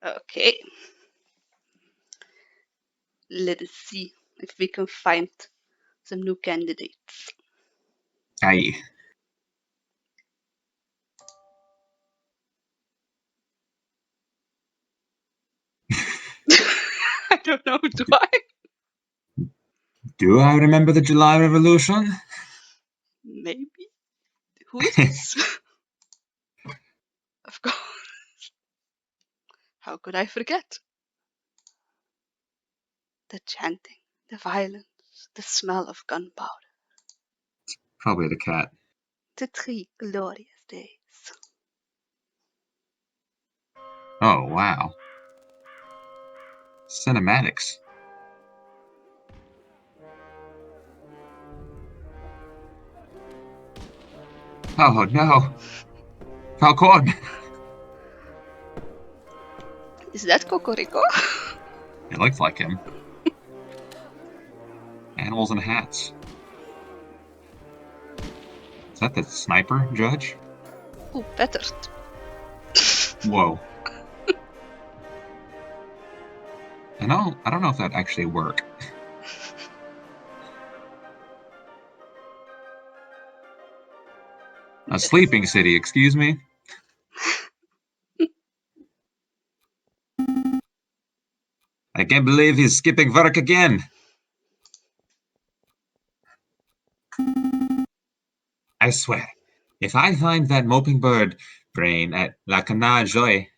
Okay. Let us see if we can find some new candidates. Aye. I don't know, do I? Do I remember the July Revolution? Maybe. Who is this? Of course. How could I forget? The chanting, the violence, the smell of gunpowder. Probably the cat. The 3 glorious days. Oh, wow. Cinematics. Oh, no. Falcon! Is that Cocorico? It looks like him. Animals and hats. Is that the sniper, Judge? Oh, better. Whoa. I don't know if that actually work. A sleeping city, excuse me? I can't believe he's skipping work again. I swear, if I find that moping bird brain at La Cana Joy.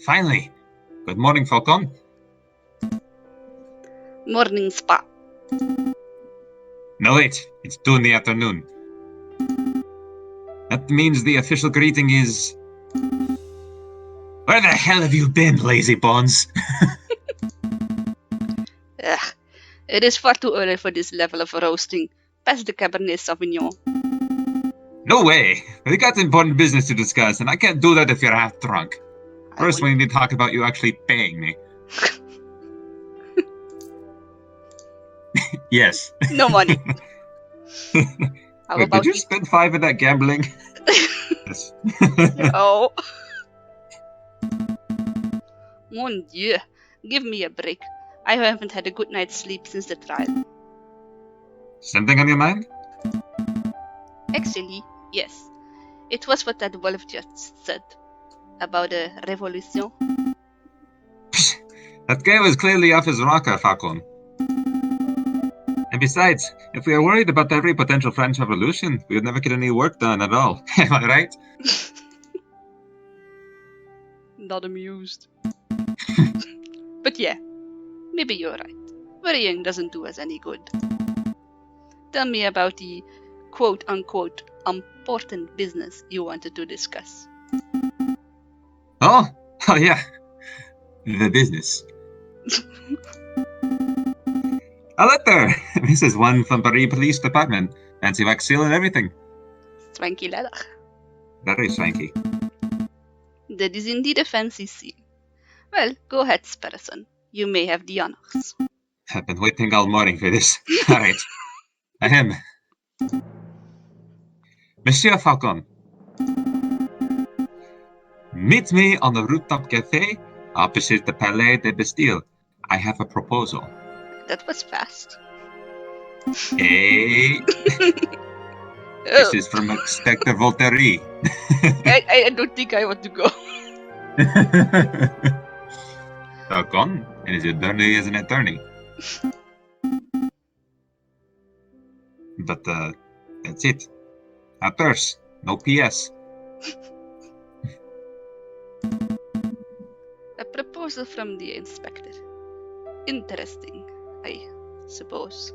Finally. Good morning, Falcon. Morning spa. No, wait. It's 2 in the afternoon. That means the official greeting is... Where the hell have you been, lazy bones? It is far too early for this level of roasting. Pass the Cabernet Sauvignon. No way. We got important business to discuss, and I can't do that if you're half drunk. First, we need to talk about you actually paying me. Yes. No money. How Wait, about did you spend 5 in that gambling? Yes. Oh. Mon Dieu. Give me a break. I haven't had a good night's sleep since the trial. Something on your mind? Actually, yes. It was what that wolf just said. About a revolution. That guy was clearly off his rocker, Falcon. And besides, if we are worried about every potential French Revolution, we would never get any work done at all. Am I right? Not amused. But yeah, maybe you're right. Worrying doesn't do us any good. Tell me about the quote-unquote important business you wanted to discuss. Oh yeah. The business. A letter! This is one from Paris Police Department. Fancy wax seal and everything. Swanky letter. Very swanky. That is indeed a fancy seal. Well, go ahead, Sparrison. You may have the honors. I've been waiting all morning for this. All right. Ahem. Monsieur Falcon. Meet me on the rooftop cafe opposite the Palais de Bastille. I have a proposal. That was fast. Hey. This is from Inspector Voltaire. I don't think I want to go. Falcon, and his attorney is an attorney. But that's it. Outdoors, no PS. A proposal from the inspector. Interesting, I suppose.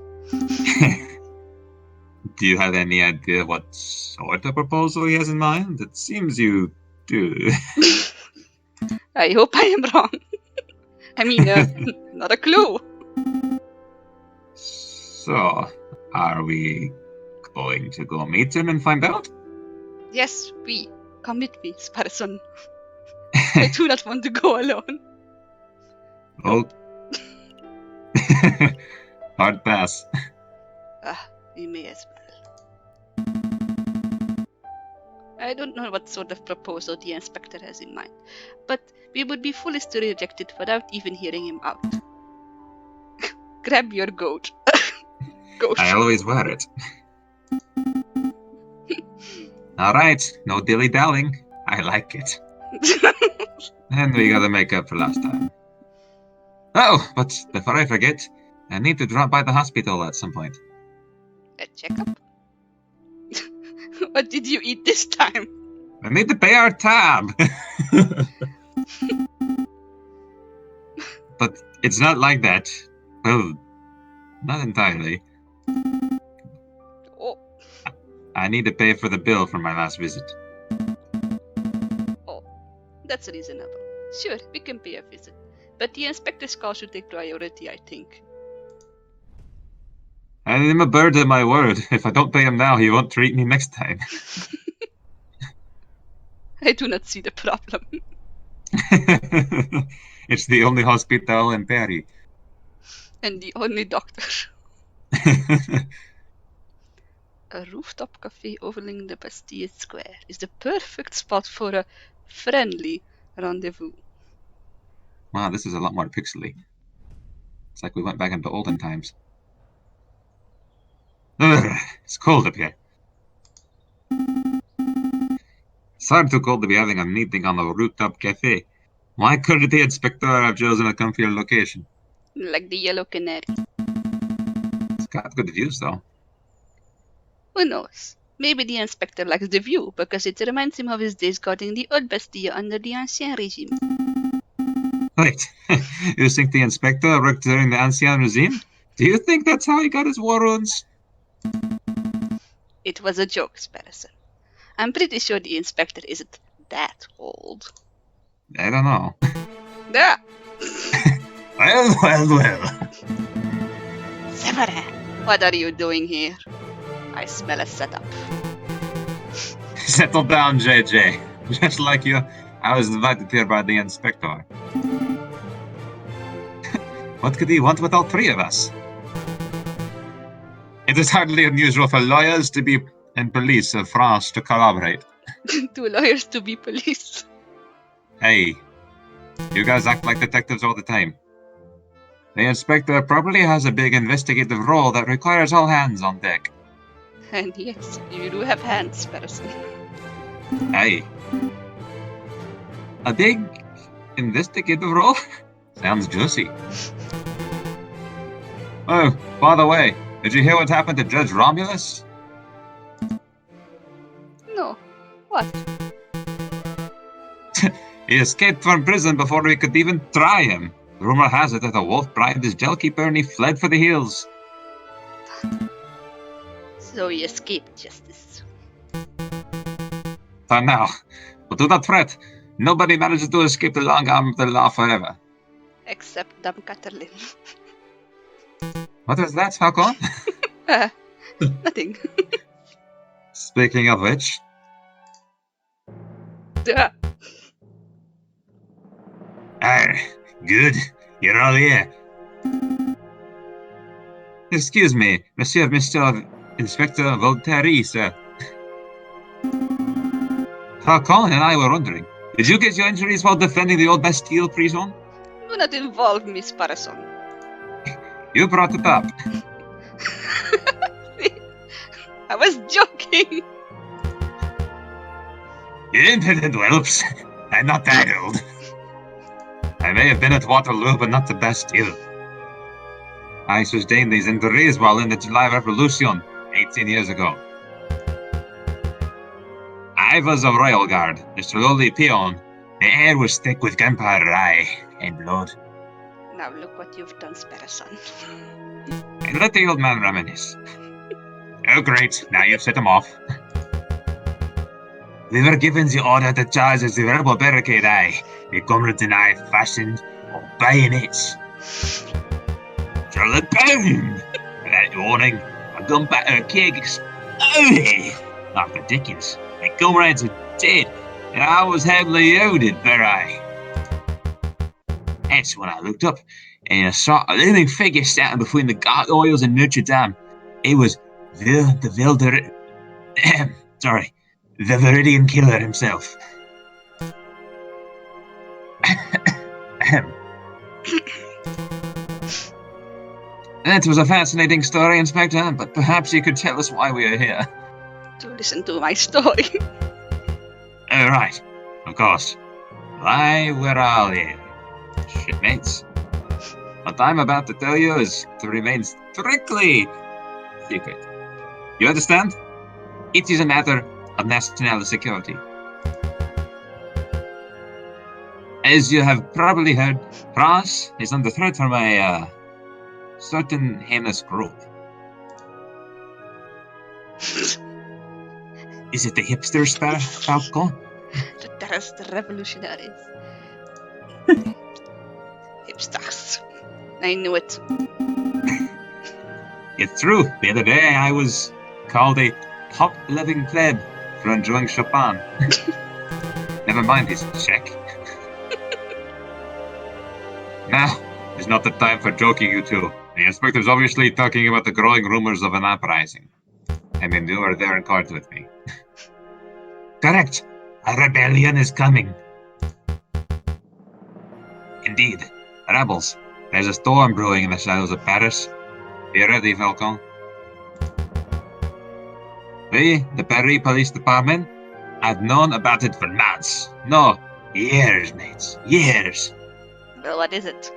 Do you have any idea what sort of proposal he has in mind? It seems you do. I hope I am wrong. I mean, not a clue. So, are we going to go meet him and find out? Yes, we. Come with me, Sparrison. I do not want to go alone. Oh. Hard pass. We may as well. I don't know what sort of proposal the inspector has in mind, but we would be foolish to reject it without even hearing him out. Grab your goat. Goat. I always wear it. All right, no dilly-dallying. I like it. And we gotta make up for last time. Oh, but before I forget, I need to drop by the hospital at some point. A checkup? What did you eat this time? I need to pay our tab. But it's not like that. Well, not entirely. Oh, I need to pay for the bill for my last visit. that's reasonable. Sure, we can pay a visit. But the inspector's call should take priority, I think. I am a bird of my word. If I don't pay him now, he won't treat me next time. I do not see the problem. It's the only hospital in Paris. And the only doctor. A rooftop cafe overlooking the Bastille Square is the perfect spot for a friendly rendezvous. Wow, this is a lot more pixely. It's like we went back into olden times. Ugh, it's cold up here. It's hard too cold to be having a meeting on a rooftop cafe. Why couldn't the inspector have chosen a comfier location? Like the Yellow Canary. It's got good views, though. Who knows? Maybe the inspector likes the view because it reminds him of his days guarding the old Bastille under the Ancien Regime. Wait, you think the inspector worked during the Ancien Regime? Do you think that's how he got his war wounds? It was a joke, Sparrowson. I'm pretty sure the inspector isn't that old. I don't know. Ah! Well. Severin, what are you doing here? I smell a setup. Settle down, JJ. Just like you, I was invited here by the inspector. What could he want with all three of us? It is hardly unusual for lawyers to be and police of France to collaborate. Two lawyers to be police. Hey, you guys act like detectives all the time. The inspector probably has a big investigative role that requires all hands on deck. And yes, you do have hands, Sparrowson. Hey. A big investigative role? Sounds juicy. Oh, by the way, did you hear what happened to Judge Romulus? No. What? He escaped from prison before we could even try him. Rumor has it that a wolf bribed his jailkeeper and he fled for the hills. So he escaped justice. For now. But do not fret. Nobody manages to escape the long arm of the law forever. Except Dame Catherine. What was that, Falcon? Nothing. Speaking of which... Ah. Good. You're all here. Excuse me, Mr. Inspector Voltaire, sir. Falcon and I were wondering, did you get your injuries while defending the old Bastille prison? Do not involve me, Sparrowson. You brought it up. I was joking. You impudent whelps. I'm not that old. I may have been at Waterloo, but not the Bastille. I sustained these injuries while in the July Revolution, 18 years ago. I was a royal guard, Mr. Lowly Peon. The air was thick with gunpowder, rye, and blood. Now look what you've done, Sparrowson. And let the old man reminisce. Oh great, now you've set him off. We were given the order to charge as the rebel barricade, aye. The comrades and I fastened on bayonets. Charlotte boom! Without warning, a gunpowder keg exploded. Like the Dickens, my comrades are dead, and I was heavily wounded, but that's when I looked up, and I saw a looming figure standing between the gargoyles and Notre Dame. It was sorry, The Viridian Killer himself. That was a fascinating story, Inspector, but perhaps you could tell us why we are here. To listen to my story. Oh, right. Of course. Why we're all here. Shipmates. What I'm about to tell you is to remain strictly secret. You understand? It is a matter of national security. As you have probably heard, France is under threat from a certain heinous group. Is it the hipsters, Falcon? That's the revolutionaries. Hipsters. I knew it. It's true. The other day I was called a top-living pleb for enjoying Chopin. Never mind his check. Now is not the time for joking, you two. The inspector's obviously talking about the growing rumors of an uprising. I mean, you are there in court with me. Correct. A rebellion is coming. Indeed. Rebels. There's a storm brewing in the shadows of Paris. Be ready, Falcon. We, the Paris Police Department, have known about it for months. No, years, mates. Years. Well, what is it?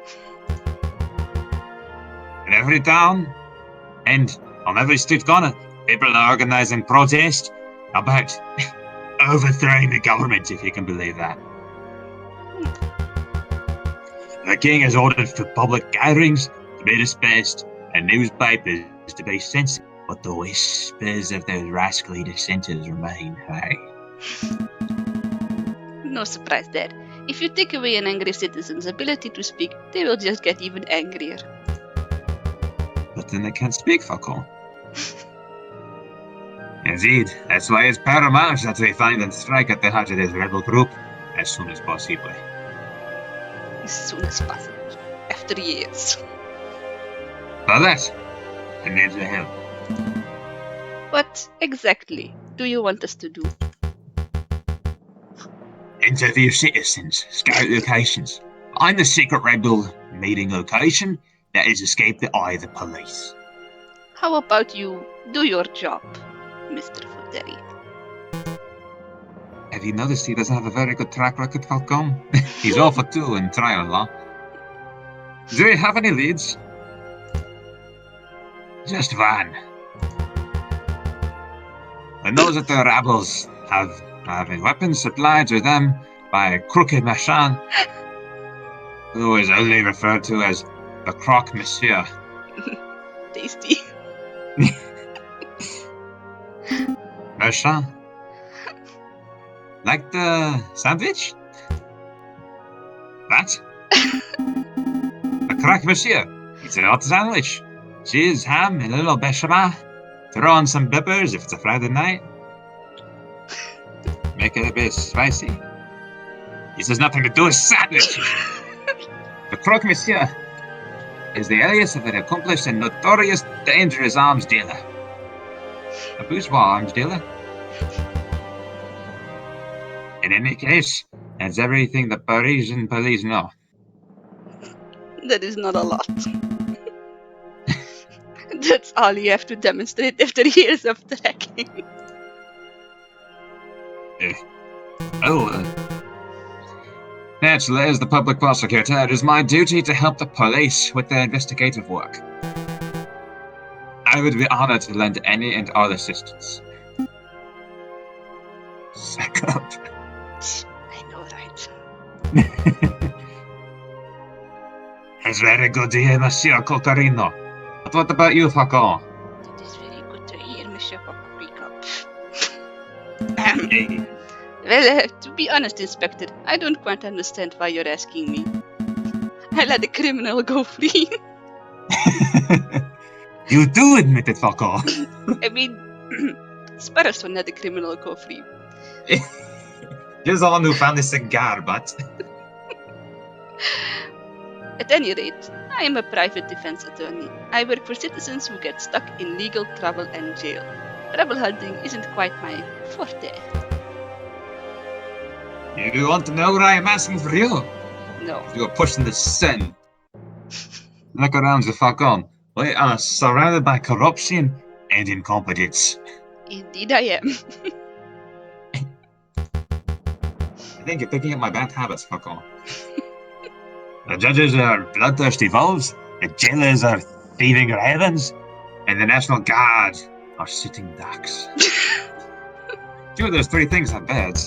In every town and on every street corner, people are organizing protests about overthrowing the government, if you can believe that. The king has ordered for public gatherings to be dispersed and newspapers to be censored, but the whispers of those rascally dissenters remain, hey? No surprise there. If you take away an angry citizen's ability to speak, they will just get even angrier. But then they can't speak, Falcon. Indeed, that's why it's paramount that we find and strike at the heart of this rebel group as soon as possible. As soon as possible. After years. For that, I need your help. What exactly do you want us to do? Interview citizens, scout locations, find the secret rebel meeting location that has escaped the eye of the police. How about you do your job, Mr. Foderi? Have you noticed he doesn't have a very good track record, Falcon? He's 0 for 2 in trial law. Do you have any leads? Just one. I know that the rebels have weapons supplied to them by a crooked Machin, who is only referred to as the Croque Monsieur. Tasty. Machin? Like the sandwich? That? A Croque Monsieur. It's an hot sandwich. Cheese, ham, and a little bechamel. Throw on some peppers if it's a Friday night. Make it a bit spicy. This has nothing to do with sandwiches. The Croque Monsieur is the alias of an accomplished and notorious dangerous arms dealer. A bourgeois arms dealer. In any case, that's everything the Parisian police know. That is not a lot. That's all you have to demonstrate after years of tracking. Naturally, as the public prosecutor, it is my duty to help the police with their investigative work. I would be honored to lend any and all assistance. Suck up. I know, right? It's very good to hear, Monsieur Cocarino. But what about you, Falcon? It is very good to hear, Monsieur Paprika. Well, to be honest, Inspector, I don't quite understand why you're asking me. I let the criminal go free. You do admit it, Falcon. I mean, Sparrow let the criminal go free. You're the one who found the cigar, but... At any rate, I am a private defense attorney. I work for citizens who get stuck in legal trouble and jail. Rebel hunting isn't quite my forte. You want to know what I am asking for you? No. You are pushing the sin. Look around the Falcon. We are surrounded by corruption and incompetence. Indeed I am. I think you're picking up my bad habits, Falcon. The judges are bloodthirsty wolves, the jailers are thieving ravens, and the National Guard are sitting ducks. Two of those three things are bad.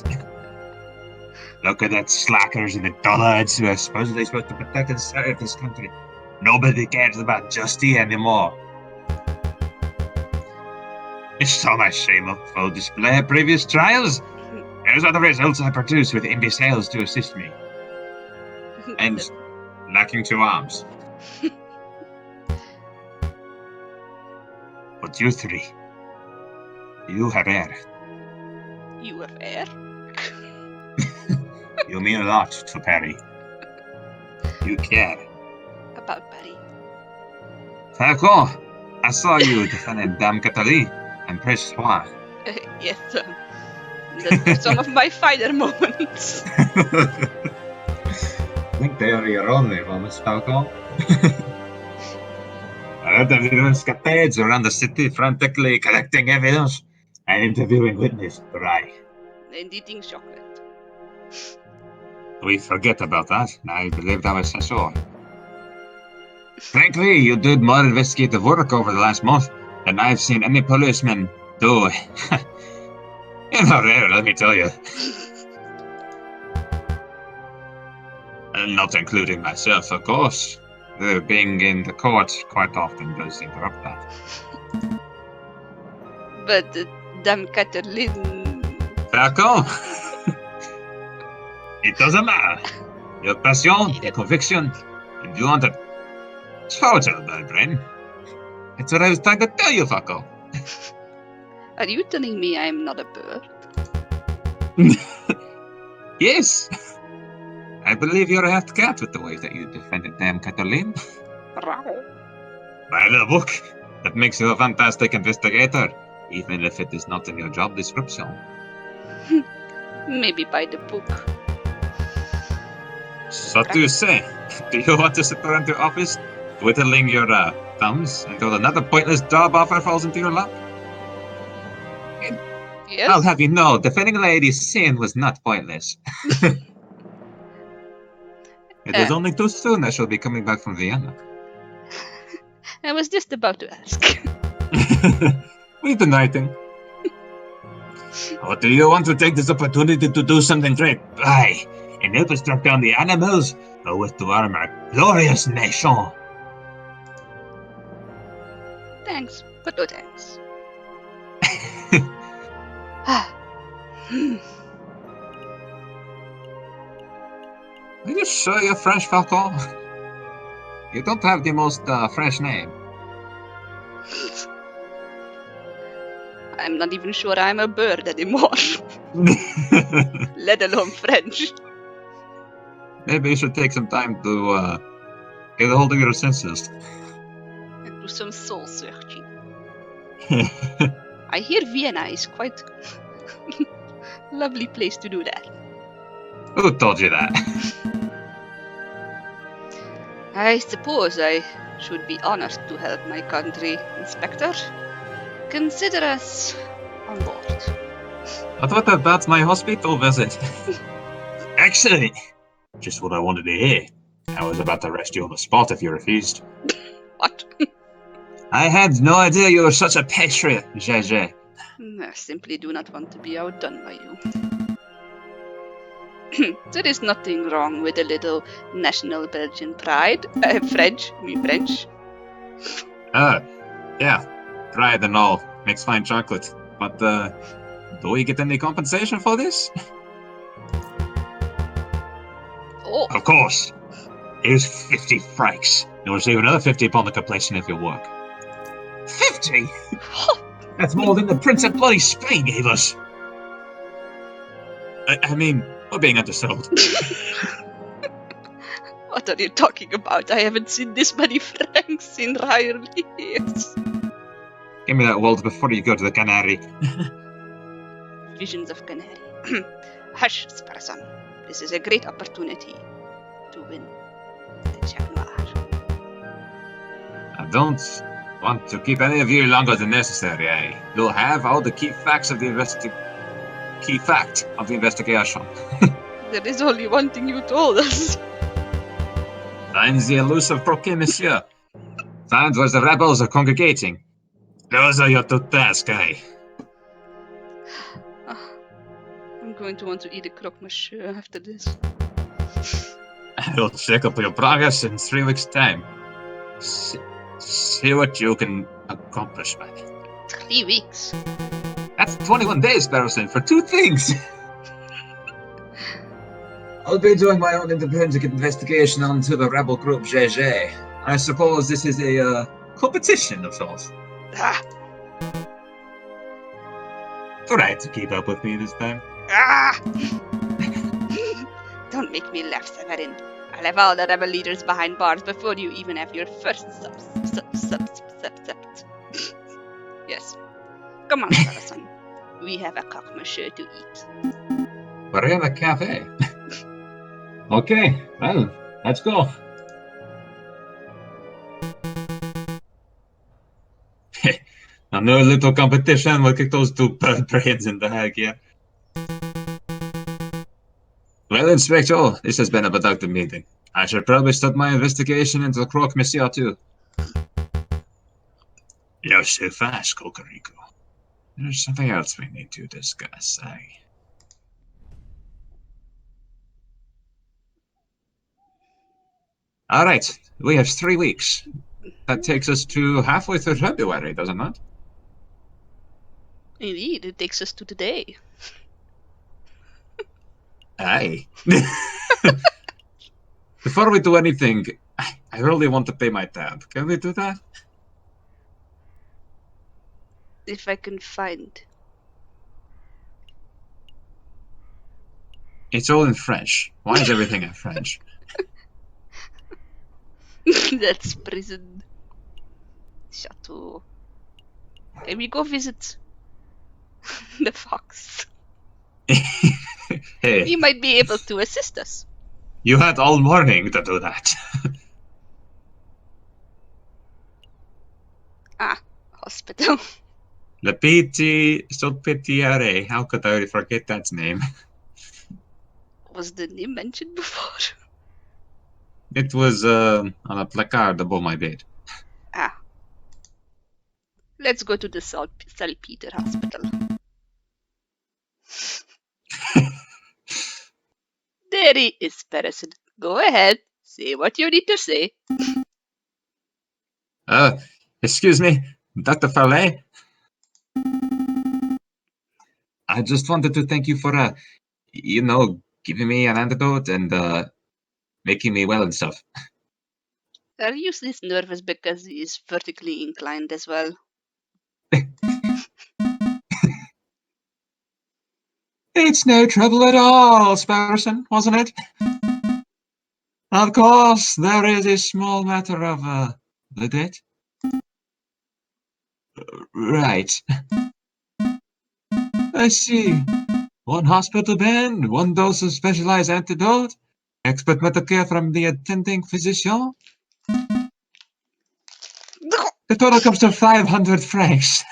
Look at that slackers and the dullards who are supposedly supposed to protect and serve this country. Nobody cares about justice anymore. You saw my shameful display of previous trials. Those are the results I produced with imbeciles to assist me. And lacking two arms. But you three, you have air. You have air? You mean a lot to Perry. You care. About Barry. Falcon, I saw you defending Dame Cataline and Prince Juan. Yes, those were some of my finer moments. I think they are your only moments, Falcon. I heard that you escapades around the city frantically collecting evidence and interviewing witnesses, right? And eating chocolate. We forget about that. I believed I was sure. Frankly, you did more investigative work over the last month than I've seen any policeman do. You're not rare, let me tell you. And not including myself, of course. Being in the court quite often does interrupt that. But Dame Cataline... Falcon! It doesn't matter. Your passion, your conviction, and you want a total bad brain. That's what I was trying to tell you, Falcon. Are you telling me I'm not a bird? Yes. I believe you're a half cat with the way that you defended Dame Cataline. By the book, that makes you a fantastic investigator, even if it is not in your job description. Maybe by the book. So what do you say? Do you want to sit around your office, twiddling your thumbs until another pointless job offer falls into your lap? Yes? I'll have you know, defending Lady Sin was not pointless. It is only too soon I shall be coming back from Vienna. I was just about to ask. We've been writing. Or do you want to take this opportunity to do something great? Aye, and help us track down the animals, or with to armor glorious nation? Thanks, but no thanks. Are you sure you're French, Falcon? You don't have the most French name. I'm not even sure I'm a bird anymore. Let alone French. Maybe you should take some time to get a hold of your senses. And do some soul searching. I hear Vienna is quite lovely place to do that. Who told you that? I suppose I should be honored to help my country, Inspector. Consider us on board. I thought about my hospital visit. Actually, just what I wanted to hear. I was about to arrest you on the spot if you refused. What? I had no idea you were such a patriot, Jaja. I simply do not want to be outdone by you. There is nothing wrong with a little national Belgian pride. French. Yeah. Pride and all. Makes fine chocolate. But, do we get any compensation for this? Oh. Of course. Here's 50 francs. You'll receive another 50 upon the completion of your work. 50? That's more than the Prince of Bloody Spain gave us. I mean, we're being undersold. What are you talking about? I haven't seen this many francs in entirely years. Give me that waltz before you go to the Canary. Visions of Canary. Hush, Sparson. This is a great opportunity to win the Jack Noir. I don't want to keep any of you longer than necessary. You'll have all the key facts of the key fact of the investigation. There is only one thing you told us. Find the elusive croquet monsieur. Find where the rebels are congregating. Those are your two tasks, I'm going to want to eat a croque monsieur after this. I'll check up your progress in 3 weeks' time. See what you can accomplish by it. 3 weeks. That's 21 days, Barrison, for 2 things. I'll be doing my own independent investigation onto the rebel group JJ. I suppose this is a competition of sorts. Ah! Try to keep up with me this time. Ah! Don't make me laugh, Severin. I'll have all the rebel leaders behind bars before you even have your first Yes. Come on, Barrison. We have a croque monsieur to eat. We're in a cafe. Okay, well, let's go. I know a little competition will kick those 2 bird brains in the head, yeah. Well, Inspector, this has been a productive meeting. I should probably start my investigation into the croque monsieur too. You're so fast, Cocorico. There's something else we need to discuss, Alright, we have 3 weeks. That takes us to halfway through February, does it not? Indeed, it takes us to today. Aye. Before we do anything, I really want to pay my tab. Can we do that? If I can find. It's all in French. Why is everything in French? That's prison. Chateau. Can we go visit the fox? Hey, He might be able to assist us. you had all morning to do that. Hospital. Le Petit Salpêtrière. How could I forget that name? Was the name mentioned before? It was on a placard above my bed. Let's go to the Salpeter Hospital. There he is, Parasite. Go ahead. Say what you need to say. Excuse me, Dr. Farley? I just wanted to thank you for, giving me an antidote and making me well and stuff. Are you this nervous because he is vertically inclined as well? It's no trouble at all, Sparrowson, wasn't it? Of course, there is a small matter of, the debt. Right. I see. 1 hospital bed, 1 dose of specialized antidote, expert medical care from the attending physician. The total comes to 500 francs.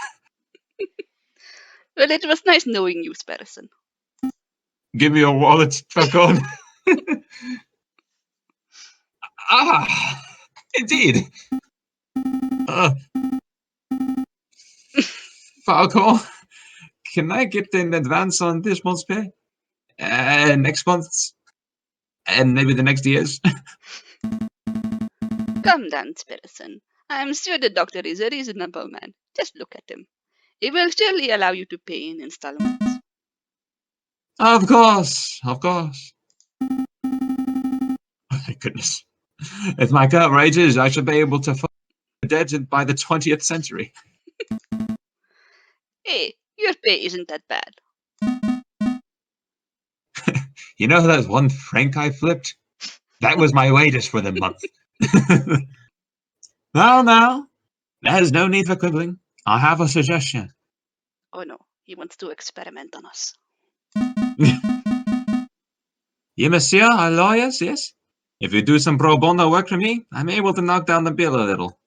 Well, it was nice knowing you, Sparrowson. Give me your wallet, Falcon. Indeed. Falcon, can I get an advance on this month's pay? Next month's? And maybe the next year's? Come down, Sparrowson. I'm sure the doctor is a reasonable man. Just look at him. He will surely allow you to pay in installments. Of course, of course. Oh, my goodness. If my cut rises, I should be able to fund the dead by the 20th century. Hey, your pay isn't that bad. You know that 1 franc I flipped? That was my wages for the month. Now, there's no need for quibbling. I have a suggestion. Oh no, he wants to experiment on us. You, monsieur, are lawyers, yes? If you do some pro bono work for me, I'm able to knock down the bill a little.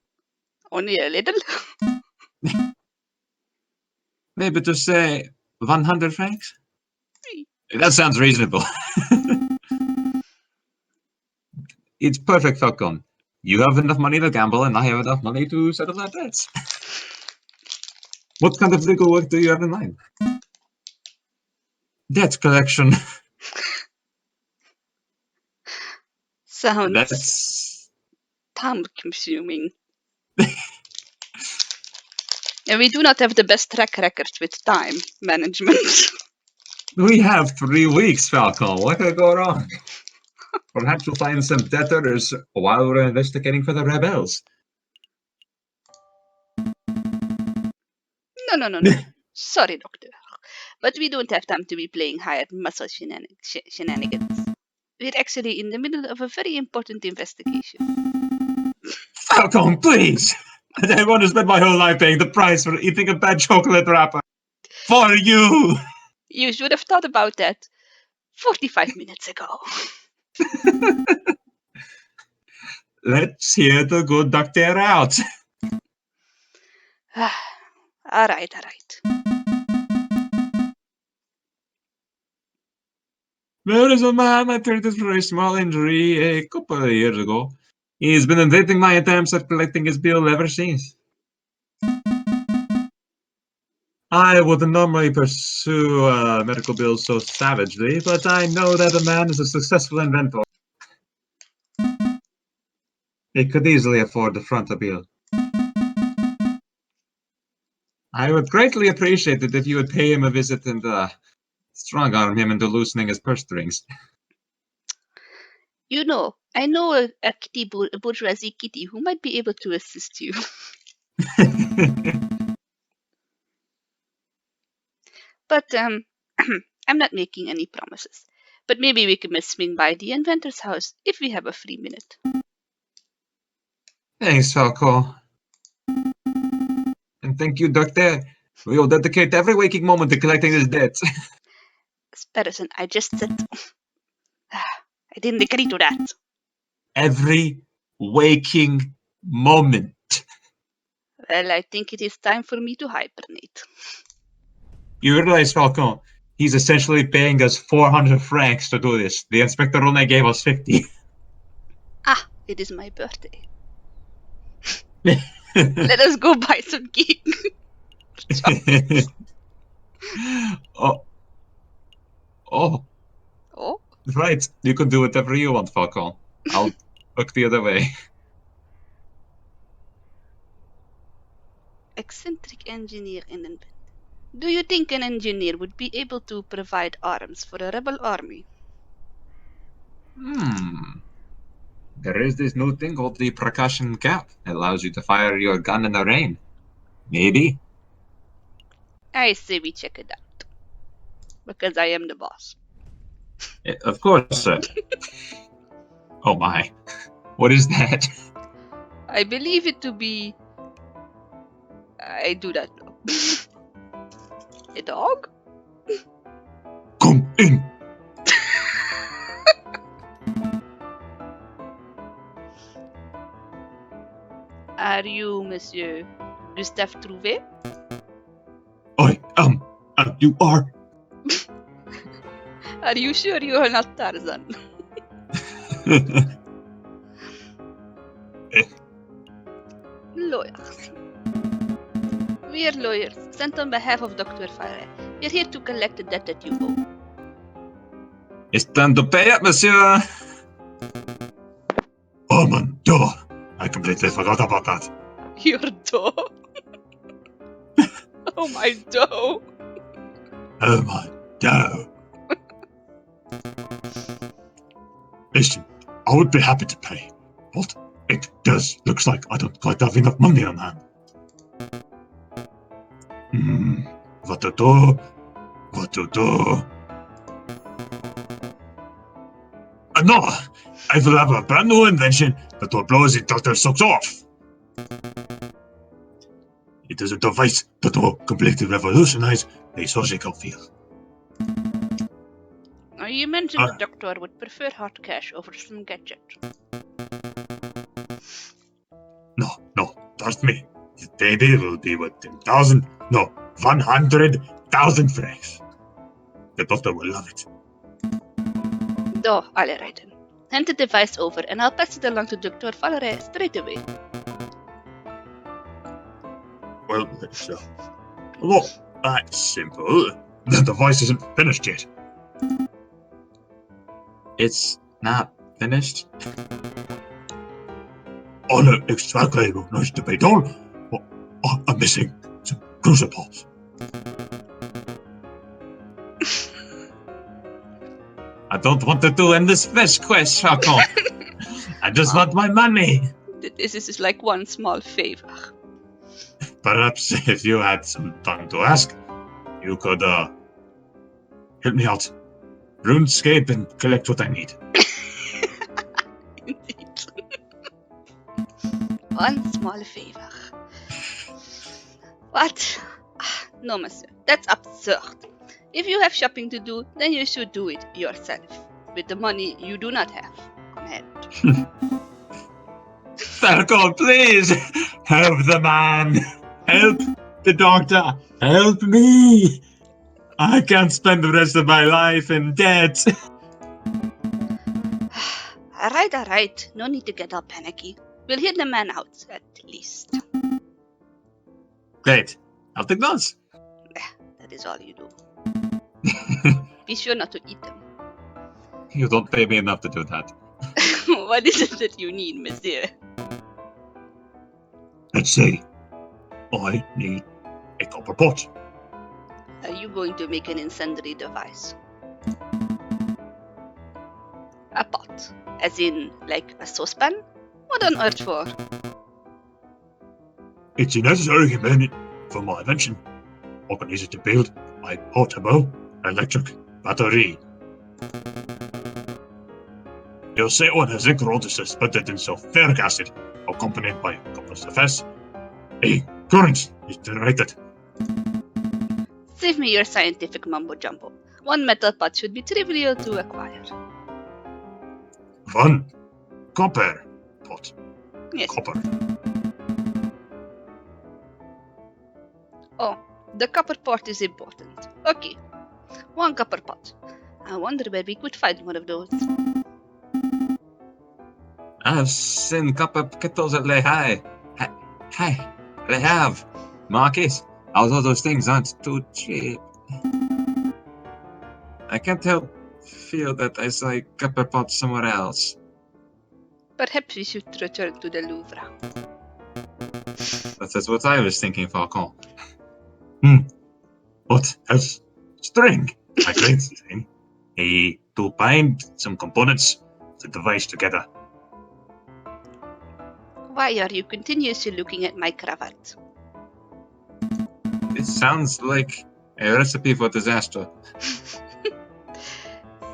Only a little? Maybe to say 100 francs? That sounds reasonable. It's perfect, Falcon. You have enough money to gamble, and I have enough money to settle our debts. What kind of legal work do you have in mind? Debt collection. Sounds That's... time-consuming. And we do not have the best track record with time management. We have 3 weeks, Falcon. What could go wrong? Perhaps we'll find some debtors while we're investigating for the rebels. No. Sorry, Doctor. But we don't have time to be playing hired muscle shenanigans. We're actually in the middle of a very important investigation. Falcon, please! I don't want to spend my whole life paying the price for eating a bad chocolate wrapper. For you! You should have thought about that 45 minutes ago. Let's hear the good doctor out. All right. There is a man I treated for a small injury a couple of years ago. He's been evading my attempts at collecting his bill ever since. I wouldn't normally pursue medical bills so savagely, but I know that the man is a successful inventor. He could easily afford to front a bill. I would greatly appreciate it if you would pay him a visit and strong-arm him into loosening his purse strings. You know, I know a bourgeoisie kitty who might be able to assist you. But I'm not making any promises. But maybe we can swing by the inventor's house if we have a free minute. Thanks, Falco. And thank you, Doctor. We will dedicate every waking moment to collecting his debts. Sparrison, I just said... I didn't agree to that. Every waking moment. Well, I think it is time for me to hibernate. You realize, Falcon, he's essentially paying us 400 francs to do this. The inspector only gave us 50. Ah, it is my birthday. Let us go buy some cake. Oh. Oh? Right. You can do whatever you want, Falcon. I'll look the other way. Eccentric engineer and inventor. Do you think an engineer would be able to provide arms for a rebel army? There is this new thing called the percussion cap. It allows you to fire your gun in the rain. Maybe. I say we check it out. Because I am the boss. Of course, sir. Oh my. What is that? I believe it to be... I do not know. A dog? Come in. Are you Monsieur Gustave Trouvé? I am, and you are. Are you sure you are not Tarzan? Lawyers. We are lawyers, sent on behalf of Dr. Fire. We are here to collect the debt that you owe. It's time to pay up, monsieur. Oh my door. I completely forgot about that. Your dough? Oh my dough! Oh my dough. Listen, I would be happy to pay, but it does looks like I don't quite have enough money on hand. What to do? What to do? No! I will have a brand new invention that will blow the doctor's socks off. It is a device that will completely revolutionize the surgical field. You mentioned the doctor would prefer hard cash over some gadget. No, trust me. The baby will be worth 10,000, no, 100,000 francs. The doctor will love it. Oh, all right then. Hand the device over and I'll pass it along to Dr. Falcon straight away. Well, that's simple. The device isn't finished yet. It's not finished. Oh, no, exactly. Nice to be done. I'm missing some crucibles. I don't want to do in this fish quest, Falcon. I just want my money. This is like one small favor. Perhaps if you had some time to ask, you could help me out. RuneScape and collect what I need. Indeed. One small favor. What? No, monsieur. That's absurd. If you have shopping to do, then you should do it yourself. With the money you do not have on hand. Falcon, please help the man. Help the doctor. Help me. I can't spend the rest of my life in debt. Alright. No need to get all panicky. We'll hear the man out, at least. Great. I'll take those. That is all you do. Be sure not to eat them. You don't pay me enough to do that. What is it that you need, monsieur? Let's see. I need a copper pot. Are you going to make an incendiary device? A pot? As in, like a saucepan? What on earth for? It's a necessary component for my invention. I can use it to build a portable electric battery. Your set one has zinc rods suspended in sulfuric acid, accompanied by copper surface. A current is generated. Save me your scientific mumbo-jumbo. One metal pot should be trivial to acquire. One copper pot. Yes. Copper. Oh, the copper pot is important. Okay. One copper pot. I wonder where we could find one of those. I've seen copper kettles at Le High. Hi, they have. Marcus, although those things aren't too cheap. I can't help feel that I saw a copper pot somewhere else. Perhaps we should return to the Louvre. That is what I was thinking, Falcon. What else? String. A great thing. To bind some components of the device together. Why are you continuously looking at my cravat? This sounds like a recipe for disaster.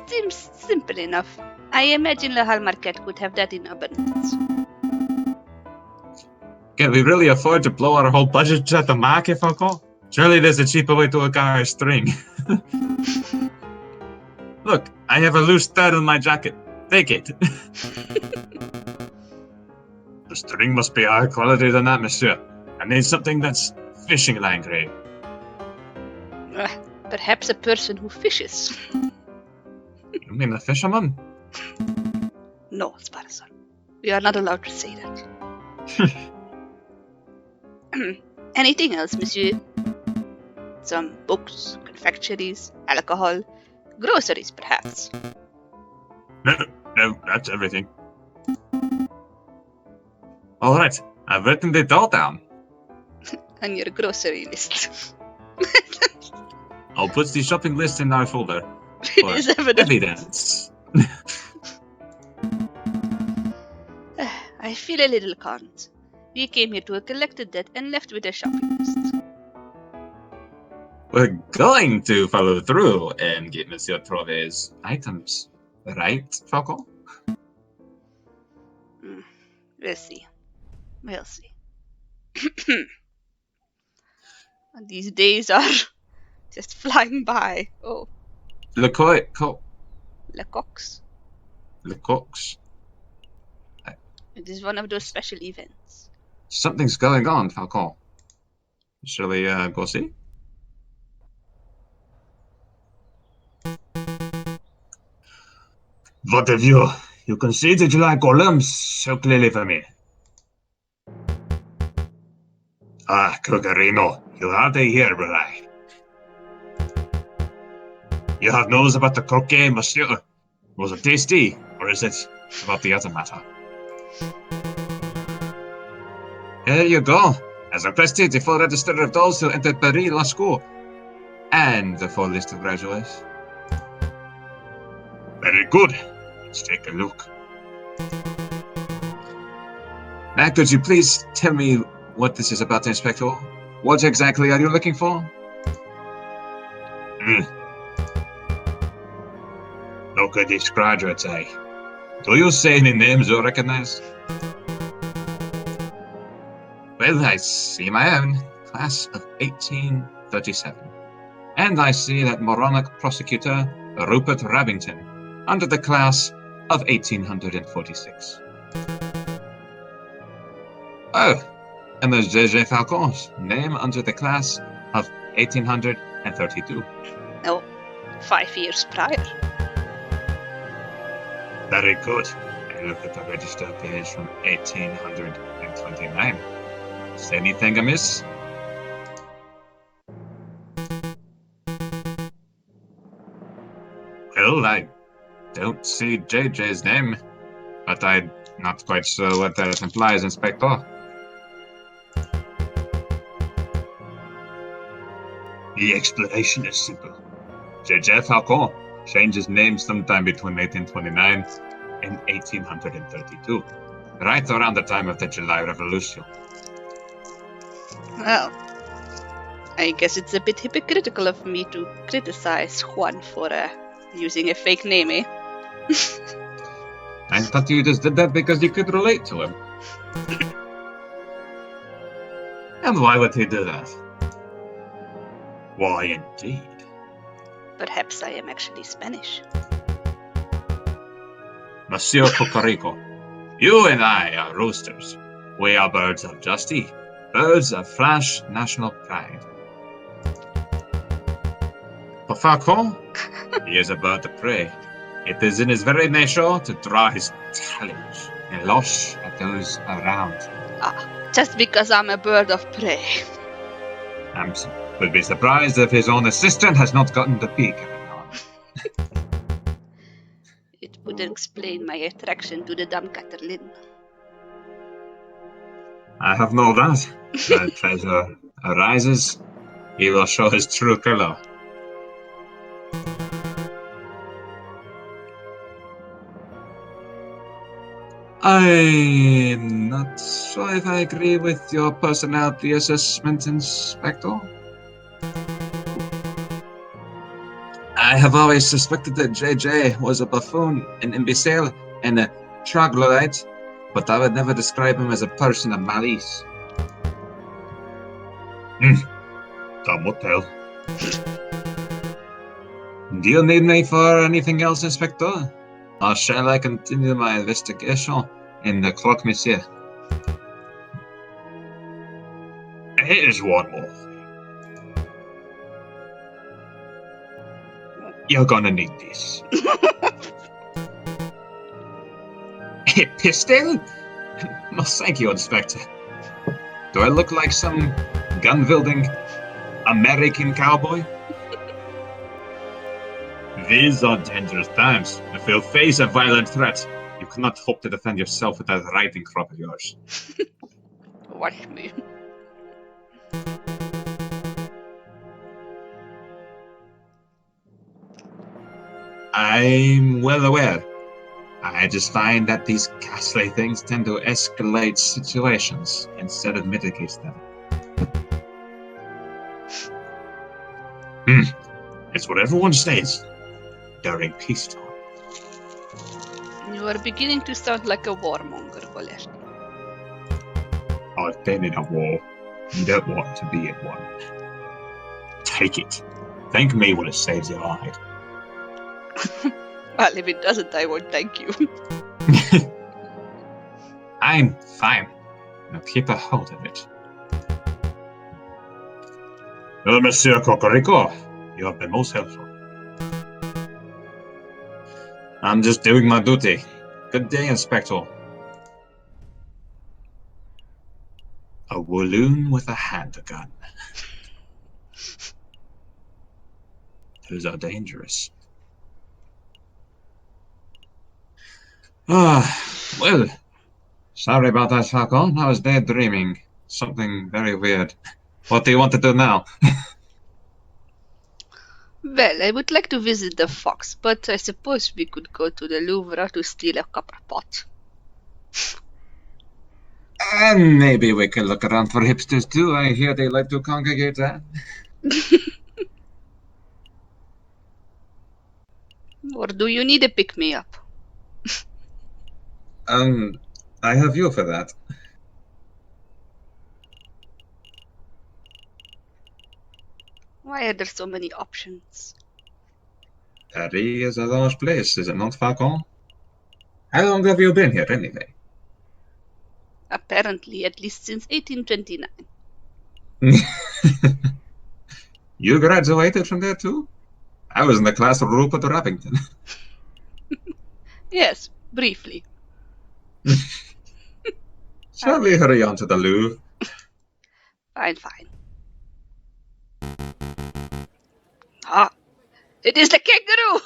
Seems simple enough. I imagine La Marquette could have that in abundance. Can we really afford to blow our whole budget at the market, Falcon? Surely there's a cheaper way to acquire string. Look, I have a loose thread on my jacket. Take it. The string must be higher quality than that, monsieur. I need something that's fishing line grade. Perhaps a person who fishes. You mean a fisherman? No, Sparson. We are not allowed to say that. Anything else, monsieur? Some books, confectionaries, alcohol, groceries, perhaps. No, that's everything. All right, I've written it all down. On your grocery list. I'll put the shopping list in our folder. It is evident. Evidence. I feel a little conned. We came here to collect a debt and left with a shopping list. We're going to follow through and get Monsieur Trove's items, right, Falcon? We'll see. These days are just flying by. Oh. LaCoy, Lecoq's. Lecoq's. It is one of those special events. Something's going on, Falcon. Shall we go see? What have you? You can see the July columns so clearly for me. Ah, Cucurino, you have the here, brother. You have news about the croquet, monsieur. Was it tasty, or is it about the other matter? Here you go. As requested, the full register of those who entered Paris La School. And the full list of graduates. Very good. Let's take a look. Now, could you please tell me what this is about, Inspector? What exactly are you looking for? Look at these graduates, eh? Do you say any names you recognize? Well, I see my own, class of 1837. And I see that moronic prosecutor, Rupert Rabington, under the class of 1846. Oh, and there's J.J. Falcon's name under the class of 1832. No, 5 years prior. Very good. I look at the register page from 1829. Is anything amiss? Well, I don't see JJ's name, but I'm not quite sure what that implies, Inspector. The explanation is simple. JJ Falcon changed his name sometime between 1829 and 1832, right around the time of the July Revolution. Well, I guess it's a bit hypocritical of me to criticize Juan for using a fake name, eh? I thought you just did that because you could relate to him. And why would he do that? Why, indeed. Perhaps I am actually Spanish. Monsieur Cocorico, you and I are roosters. We are birds of justice, birds of flash national pride. For Falcon, he is a bird of prey. It is in his very nature to draw his talons and lash at those around. Just because I'm a bird of prey. I would be surprised if his own assistant has not gotten the beak of it on. It would explain my attraction to the dumb Catalin. I have no doubt. When pleasure arises, he will show his true color. I'm not sure if I agree with your personality assessment, Inspector. I have always suspected that JJ was a buffoon, an imbecile, and a troglodyte, but I would never describe him as a person of malice. Time will tell. Do you need me for anything else, Inspector? Or shall I continue my investigation in the clock, monsieur? Here's one more thing. You're gonna need this. A pistol? No, thank you, Inspector. Do I look like some gun-wielding American cowboy? These are dangerous times. If you face a violent threat, you cannot hope to defend yourself with that riding crop of yours. Watch me. I'm well aware. I just find that these ghastly things tend to escalate situations instead of mitigate them. It's what everyone says during peacetime. You are beginning to sound like a warmonger, Valesti. I've been in a war. You don't want to be in one. Take it. Thank me when it saves your hide. Well, if it doesn't, I won't thank you. I'm fine. Now keep a hold of it. Well, Monsieur Cocorico, you have been most helpful. I'm just doing my duty. Good day, Inspector. A walloon with a handgun. Those are dangerous. Well, sorry about that, Falcon. I was daydreaming. Something very weird. What do you want to do now? Well, I would like to visit the fox, but I suppose we could go to the Louvre to steal a copper pot. And maybe we can look around for hipsters too. I hear they like to congregate there. Or do you need a pick-me-up? I have you for that. Why are there so many options? Paris is a large place, is it not, Falcon? How long have you been here, anyway? Apparently, at least since 1829. You graduated from there too? I was in the class of Rupert Rappington. Yes, briefly. Shall we hurry on to the Louvre? Fine, fine. Ah, it is the kangaroo!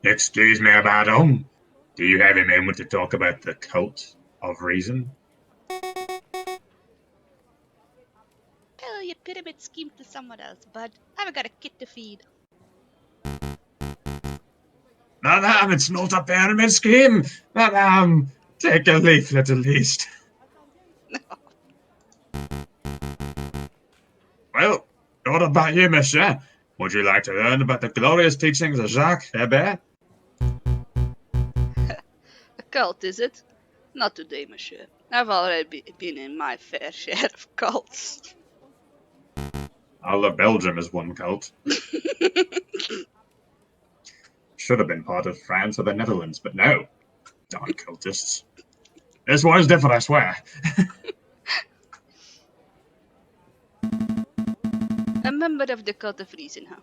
Excuse me, madam. Do you have a moment to talk about the cult of reason? Tell your pyramid scheme to someone else, bud. I've got a kid to feed. Madam, it's not a pyramid scheme. Madam, take a leaflet at least. Well, what about you, monsieur? Would you like to learn about the glorious teachings of Jacques Hebert? A cult, is it? Not today, monsieur. I've already been in my fair share of cults. All of Belgium is one cult. Should have been part of France or the Netherlands, but no. Darn cultists. This one is different, I swear. A member of the cult of reason, huh?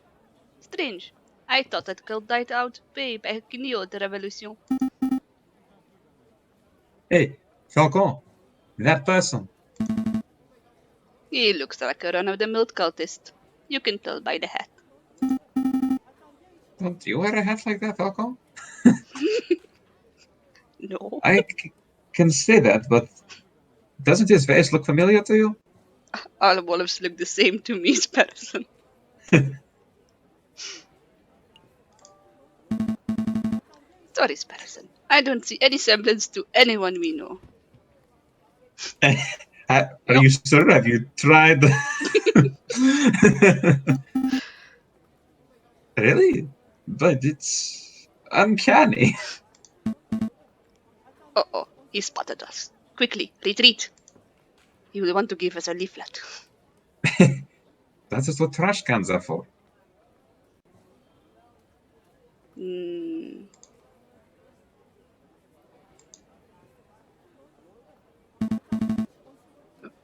Strange. I thought that cult died out way back in the old revolution. Hey, Falcon, that person. He looks like a run-of-the-mill cultist. You can tell by the hat. Don't you wear a hat like that, Falcon? No. I can say that, but doesn't his face look familiar to you? All wolves look the same to me, Sparrowson. Sorry, Sparrowson. I don't see any semblance to anyone we know. Are you sure? Have you tried? Really? But it's uncanny. Uh-oh, he spotted us. Quickly, retreat. He will want to give us a leaflet. That is what trash cans are for.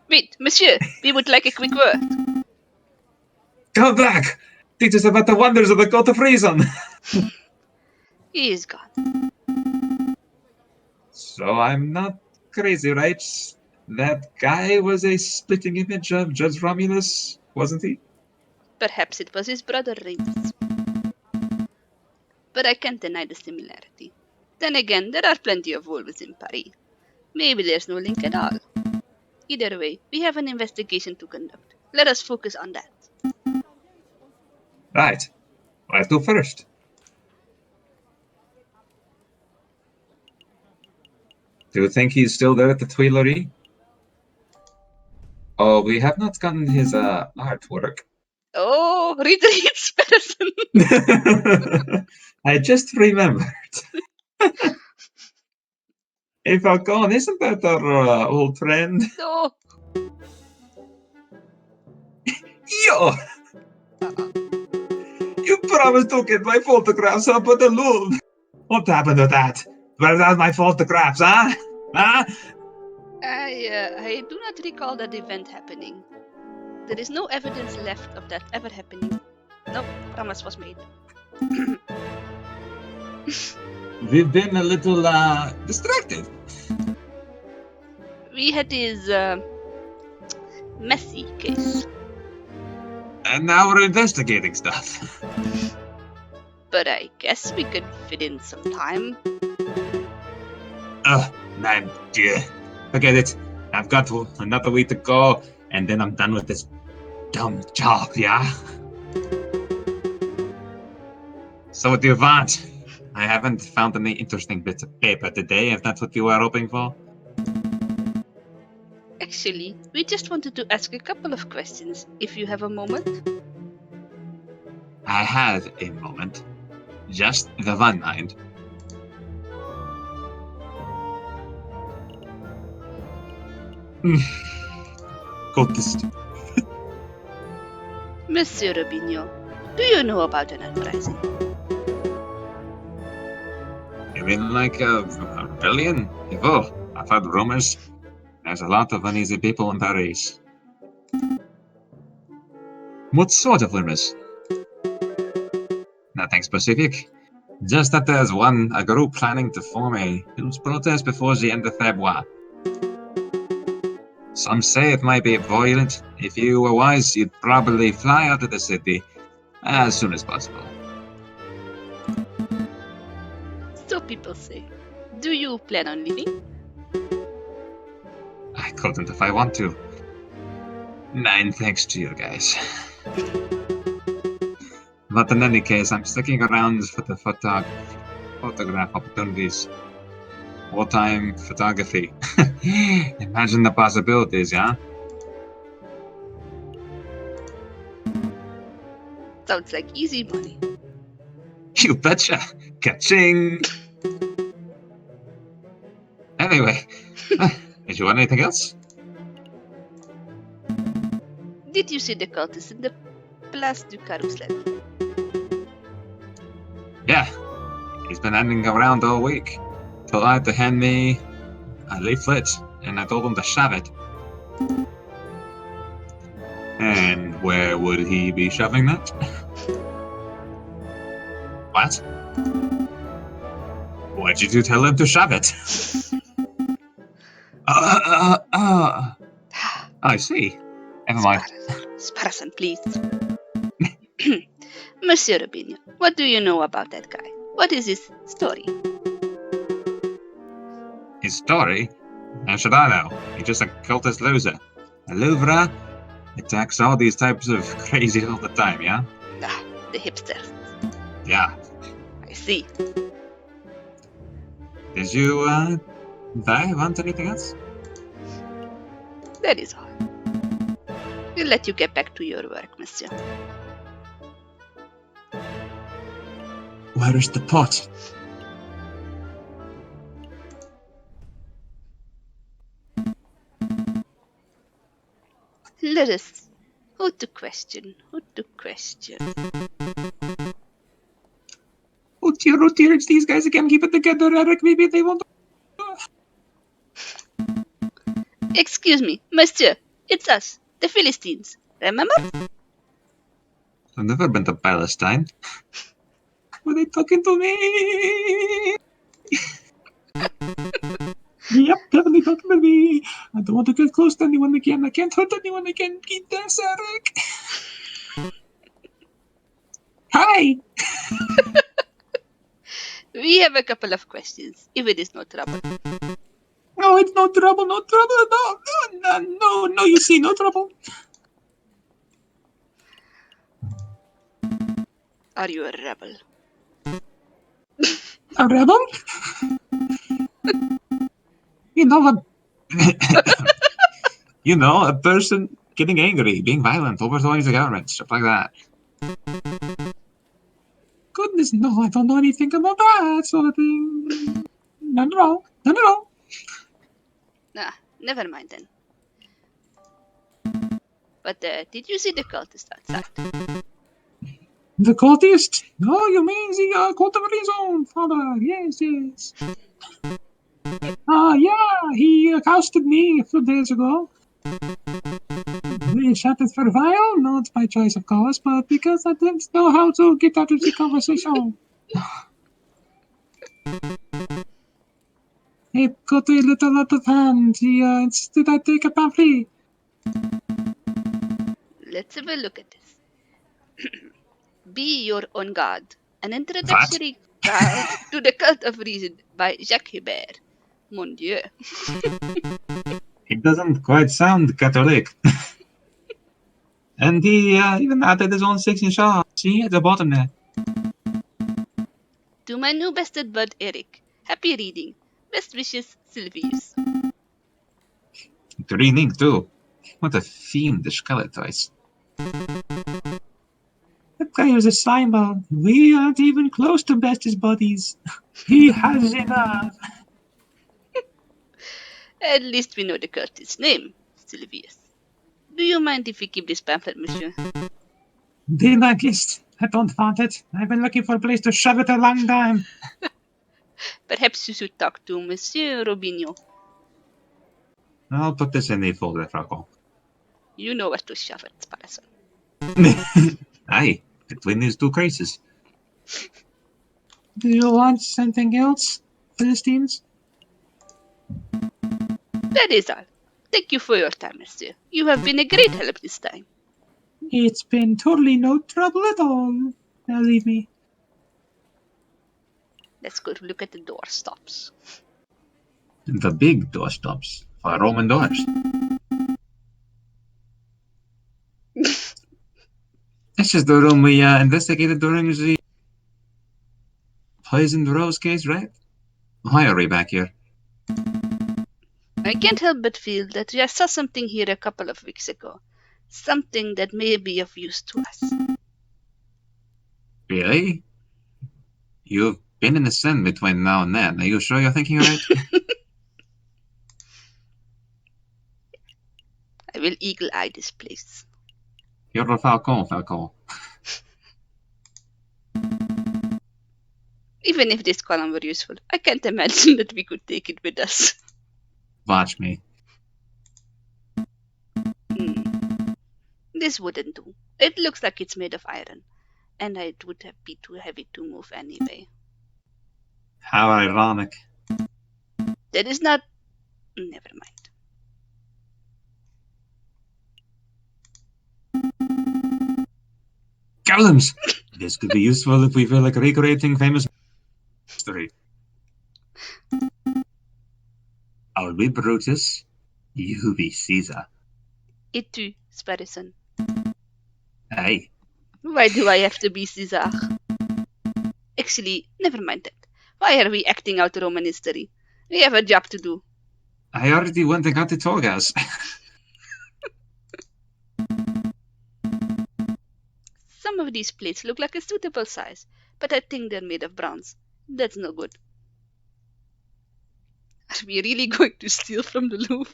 Wait, monsieur, we would like a quick word. Come back! Teach us about the wonders of the cult of reason. He is gone. So I'm not crazy, right? That guy was a splitting image of Judge Romulus, wasn't he? Perhaps it was his brother Remus. But I can't deny the similarity. Then again, there are plenty of wolves in Paris. Maybe there's no link at all. Either way, we have an investigation to conduct. Let us focus on that. Right. I'll do first. Do you think he's still there at the Tuileries? Oh, we have not gotten his artwork. Oh, retreat, Sparrowson. I just remembered. Hey, Falcon, isn't that our old friend? No. Yo! You promised to get my photographs up at the loom. What happened to that? Where are my photographs, huh? Huh? I do not recall that event happening. There is no evidence left of that ever happening. No, promise was made. We've been a little distracted. We had this messy case. And now we're investigating stuff. But I guess we could fit in some time. Oh, man, dear. Forget it. I've got another week to go, and then I'm done with this dumb job, yeah? So what do you want? I haven't found any interesting bits of paper today, if that's what you were hoping for. Actually, we just wanted to ask a couple of questions, if you have a moment. I have a moment. Just the one, mind. Cultist. Monsieur Rubinho, do you know about an uprising? You mean like a rebellion? Oh, I've heard rumors. There's a lot of uneasy people in Paris. What sort of rumors? Nothing specific. Just that there's a group planning to form a huge protest before the end of February. Some say it might be violent. If you were wise, you'd probably fly out of the city as soon as possible. So people say. Do you plan on leaving? I couldn't if I want to. Nine thanks to you guys. But in any case, I'm sticking around for the photograph opportunities. Wartime photography. Imagine the possibilities, yeah? Sounds like easy money. You betcha! Ka-ching! Anyway, did you want anything else? Did you see the cultist in the Place du Carrousel? Yeah, he's been hanging around all week. Told I to hand me a leaflet, and I told him to shove it. And where would he be shoving that? What? Why did you tell him to shove it? I see. Never mind. Sparson, please. Monsieur Rubinho, what do you know about that guy? What is his story? His story? How should I know? He's just a cultist loser. A Louvre attacks all these types of crazy all the time, yeah? Ah, the hipsters. Yeah. I see. Did you, want anything else? That is all. We'll let you get back to your work, monsieur. Where is the pot? Let us. Who to question? Who to question? Oh dear, it's these guys again. Keep it together, Eric. Maybe they won't. Excuse me, monsieur. It's us, the Philistines. Remember? I've never been to Palestine. Were they talking to me? Yep, definitely talking to me. I don't want to get close to anyone again. I can't hurt anyone again. Keep this, Eric. Hi. We have a couple of questions, if it is no trouble. No, it's no trouble, no, you see, no trouble. Are you a rebel? A rebel? You know what? You know, a person getting angry, being violent, overthrowing the government, stuff like that. Goodness, no, I don't know anything about that sort of thing. None at all. Nah, never mind then. But did you see the cultist outside? The cultist? Oh, you mean the cult of Arizona, father? Yes, yes. Yeah, he accosted me a few days ago. We chatted for a while, not by choice, of course, but because I didn't know how to get out of the conversation. He got a little out of hand. He insisted I take a pamphlet. Let's have a look at this. Be Your Own God, an What? introductory guide to the cult of reason by Jacques Hébert. Mon Dieu. It doesn't quite sound Catholic. And he even added his own 6 shot. See at the bottom there. To my new bested bud Eric, happy reading. Best wishes, Sylvius. Greening too. What a fiendish colourtoise. That guy is a Simon. We aren't even close to bestest buddies. He has enough. At least we know the cultist's name, Sylvius. Do you mind if we keep this pamphlet, monsieur? The list. I don't want it. I've been looking for a place to shove it a long time. Perhaps you should talk to Monsieur Robinho. I'll put this in the folder, Falcon. You know where to shove it, Sparrison. Aye, between these two cases. Do you want something else, Philistines? That is all. Thank you for your time, monsieur. You have been a great help this time. It's been totally no trouble at all. Now leave me. Let's go to look at the doorstops. The big doorstops for Roman doors. This is the room we investigated during the poisoned rose case, right? Why are we back here? I can't help but feel that I saw something here a couple of weeks ago. Something that may be of use to us. Really? You've been in the sun between now and then. Are you sure you're thinking right? I will eagle-eye this place. You're a Falcon, Falcon. Even if this column were useful, I can't imagine that we could take it with us. Watch me. This wouldn't do. It looks like it's made of iron, and it would be too heavy to move anyway. How ironic. That is not... Never mind. Golems! This could be useful if we feel like recreating famous history. I'll be Brutus. You be Caesar. Et tu, Sparrison? Aye. Why do I have to be Caesar? Actually, never mind that. Why are we acting out Roman history? We have a job to do. I already went and got the tour gas. Some of these plates look like a suitable size, but I think they're made of bronze. That's no good. Are we really going to steal from the Louvre?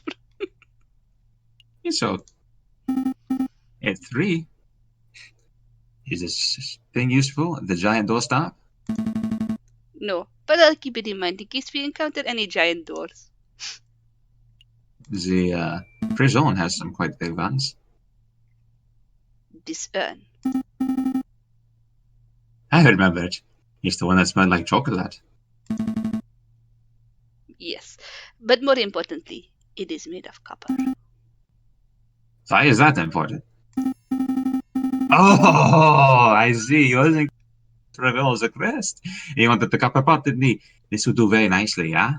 So, at 3, is this thing useful? The giant doorstop? No, but I'll keep it in mind in case we encounter any giant doors. The prison has some quite big ones. This urn. I remember it. It's the one that smelled like chocolate. Yes, but more importantly, it is made of copper. Why is that important? Oh, I see. You wasn't reveal as a crest. You wanted the copper pot, didn't he? This would do very nicely, yeah?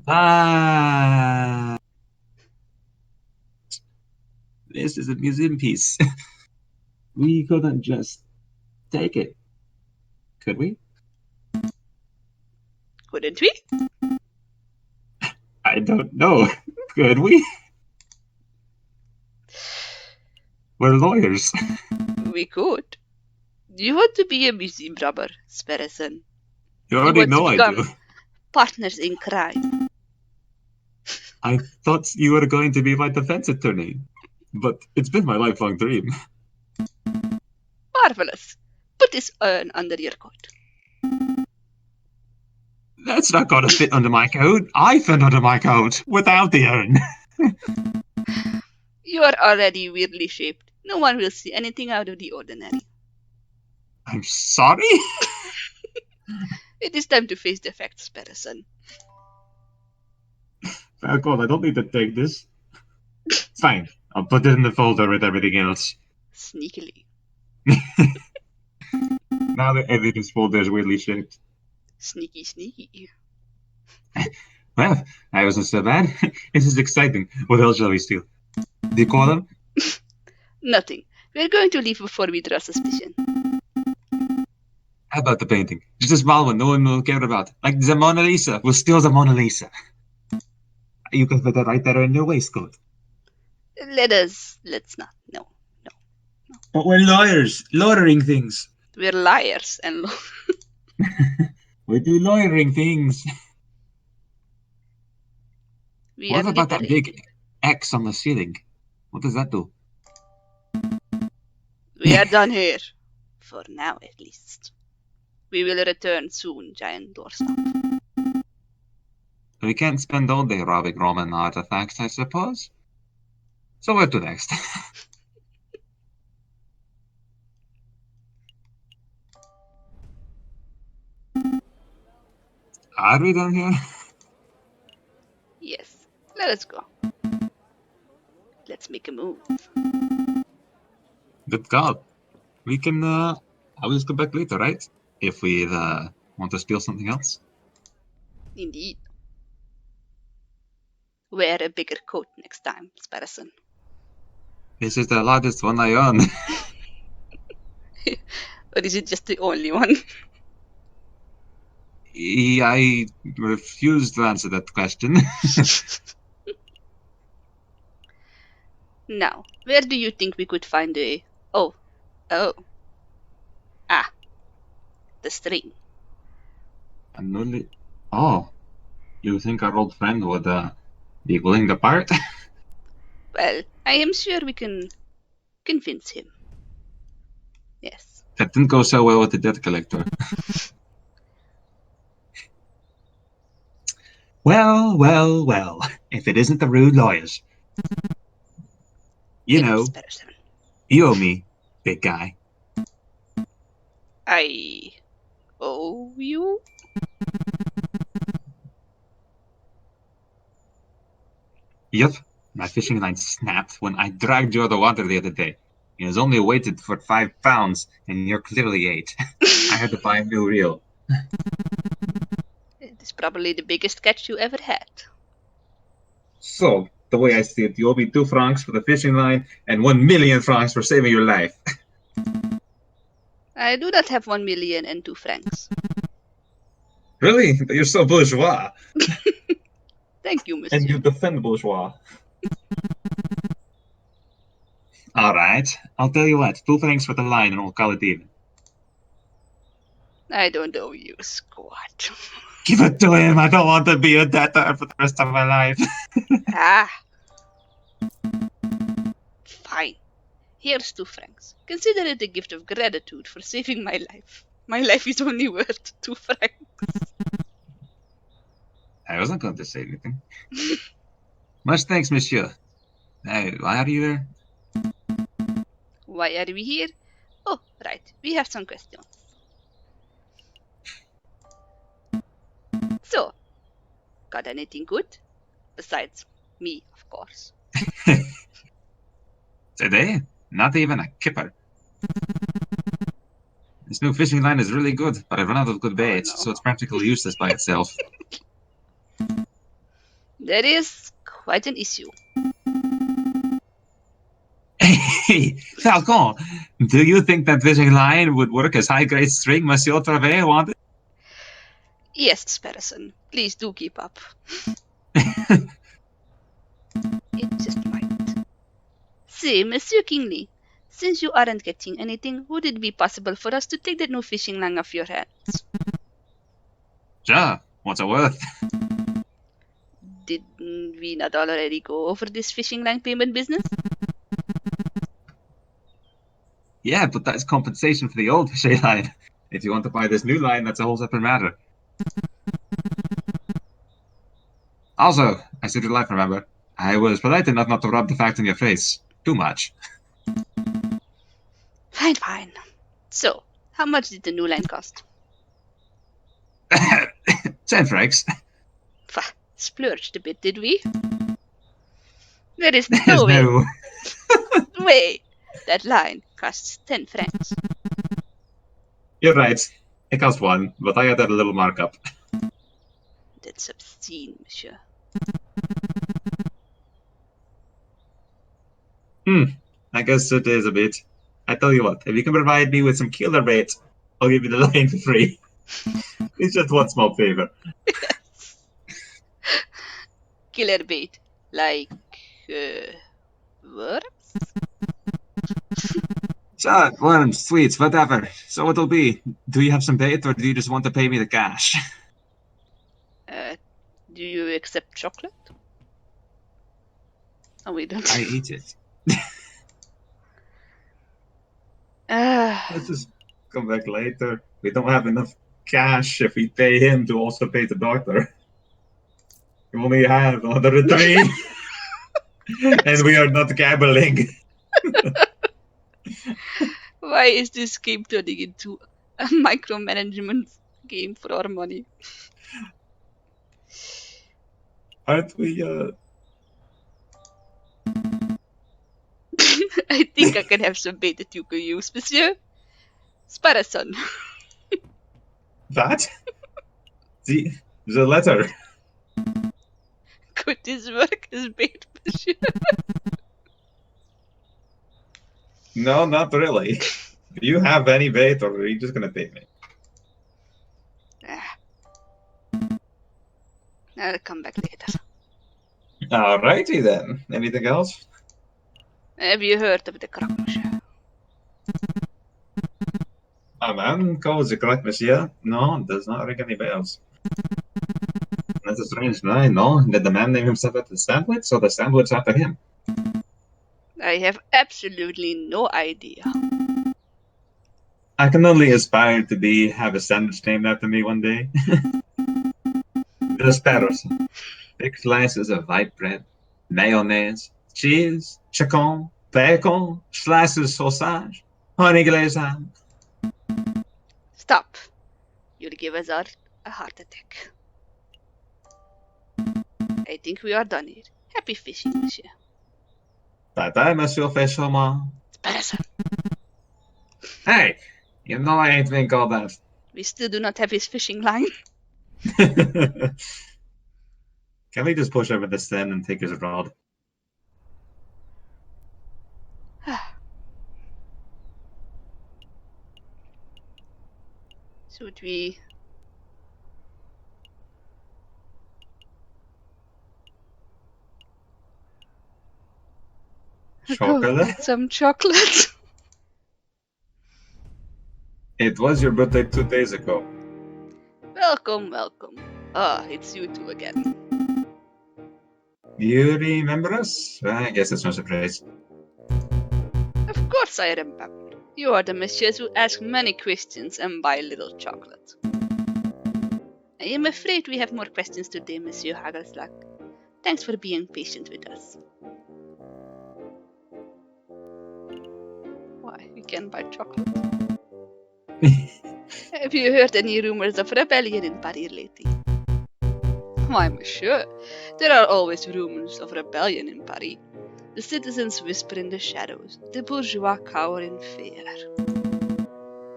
But this is a museum piece. We couldn't just take it, could we? Couldn't we? I don't know. Could we? We're lawyers. We could. You want to be a museum robber, Sparrison. You already want to know I become do. Partners in crime. I thought you were going to be my defense attorney, but it's been my lifelong dream. Marvelous. Put this urn under your coat. That's not gonna fit under my coat. I fit under my coat without the urn. You are already weirdly shaped. No one will see anything out of the ordinary. I'm sorry? It is time to face the facts, Patterson. Falcon, I don't need to take this. Fine. I'll put it in the folder with everything else. Sneakily. Now that everything's folder is weirdly shaped. Sneaky, sneaky. Well, I wasn't so bad. This is exciting. What else shall we steal? Do you call them? Nothing. We're going to leave before we draw suspicion. How about the painting? Just a small one no one will care about. Like the Mona Lisa. We'll steal the Mona Lisa. You can put that right there in your waistcoat. Let's not. No. But we're lawyers, lawyering things. We're liars and We do lawyering things. we What are about that literary. big X on the ceiling? What does that do? We are done here. For now, at least. We will return soon, giant doorstop. We can't spend all day robbing Roman artifacts, I suppose. So where to next? Are we done here? Yes. Let us go. Let's make a move. Good call. We can always go back later, right? If we want to steal something else. Indeed. Wear a bigger coat next time, Sparrison. This is the largest one I own. Or is it just the only one? I refuse to answer that question. Now, where do you think we could find a... Oh. Ah. The string. Oh, you think our old friend would be willing to part? Well, I am sure we can convince him. Yes. That didn't go so well with the debt collector. Well. If it isn't the rude lawyers. You know, Sparrison. you owe me, big guy. I owe you? Yup, my fishing line snapped when I dragged you out of the water the other day. It was only weighted for 5 pounds, and you're clearly 8. I had to buy a new reel. It is probably the biggest catch you ever had. So, the way I see it, you owe me 2 francs for the fishing line and 1 million francs for saving your life. I do not have 1,002 francs. Really? But you're so bourgeois. Thank you, monsieur. And you defend bourgeois. Alright, I'll tell you what. 2 francs for the line and we'll call it even. I don't owe you squat. Give it to him. I don't want to be a debtor for the rest of my life. Ah. Fine. Here's 2 francs. Consider it a gift of gratitude for saving my life. My life is only worth 2 francs. I wasn't going to say anything. Much thanks, monsieur. Hey, why are you there? Why are we here? Oh, right. We have some questions. So, got anything good? Besides me, of course. Today? Not even a kipper. This new fishing line is really good, but I've run out of good bait, no. so it's practically useless by itself. That is quite an issue. Hey, Falcon, do you think that fishing line would work as high-grade string Monsieur Trevay wanted? Yes, Sparrison. Please do keep up. It just might. Say, Monsieur Kingley, since you aren't getting anything, would it be possible for us to take that new fishing line off your hands? Sure, what's it worth? Didn't we not already go over this fishing line payment business? Yeah, but that's compensation for the old fishy line. If you want to buy this new line, that's a whole separate matter. Also, I saved your life, remember? I was polite enough not to rub the fact in your face. Too much. Fine, fine. So, how much did the new line cost? 10 francs. Splurged a bit, did we? There is There's no way. no... Wait, that line costs 10 francs. You're right. It cost 1, but I added a little markup. That's obscene, monsieur. I guess it is a bit. I tell you what, if you can provide me with some killer bait, I'll give you the line for free. It's just one small favor. Killer bait. Like, worms? Sure, worms, sweets, whatever. So it'll be. Do you have some bait, or do you just want to pay me the cash? Do you accept chocolate? Oh, we don't. I eat it. Let's just come back later. We don't have enough cash if we pay him to also pay the doctor. We only have 103. And we are not gambling. Why is this game turning into a micromanagement game for our money? Aren't we, I think I can have some bait that you can use, monsieur. Sparason. that? The letter. Could this work as bait, monsieur? No, not really. Do you have any bait, or are you just gonna pay me? I'll come back later. Alrighty then. Anything else? Have you heard of the croc, monsieur? A man calls the correct monsieur? No, does not ring any bells. That's a strange line, no? Did the man name himself after the sandwich, or the sandwich after him? I have absolutely no idea. I can only aspire to have a sandwich named after me one day. The sparrows. Big slices of white bread, mayonnaise, cheese, chacon, bacon, slices of sausage, honey glazed ham. Stop. You'll give us all a heart attack. I think we are done here. Happy fishing, monsieur. Bye-bye, Monsieur Fisherman. Sparason. Hey, you know I ain't being called that. We still do not have his fishing line. Can we just push over the stand and take his rod? Should we? Go Chocolate? get some chocolate. It was your birthday 2 days ago. Welcome, welcome. Ah, it's you two again. You remember us? I guess it's no surprise. Of course I remember. You are the messieurs who ask many questions and buy little chocolate. I am afraid we have more questions today, Monsieur Hagelslag. Thanks for being patient with us. Why, we can buy chocolate. Have you heard any rumors of rebellion in Paris lately? Why, monsieur, there are always rumors of rebellion in Paris. The citizens whisper in the shadows, the bourgeois cower in fear.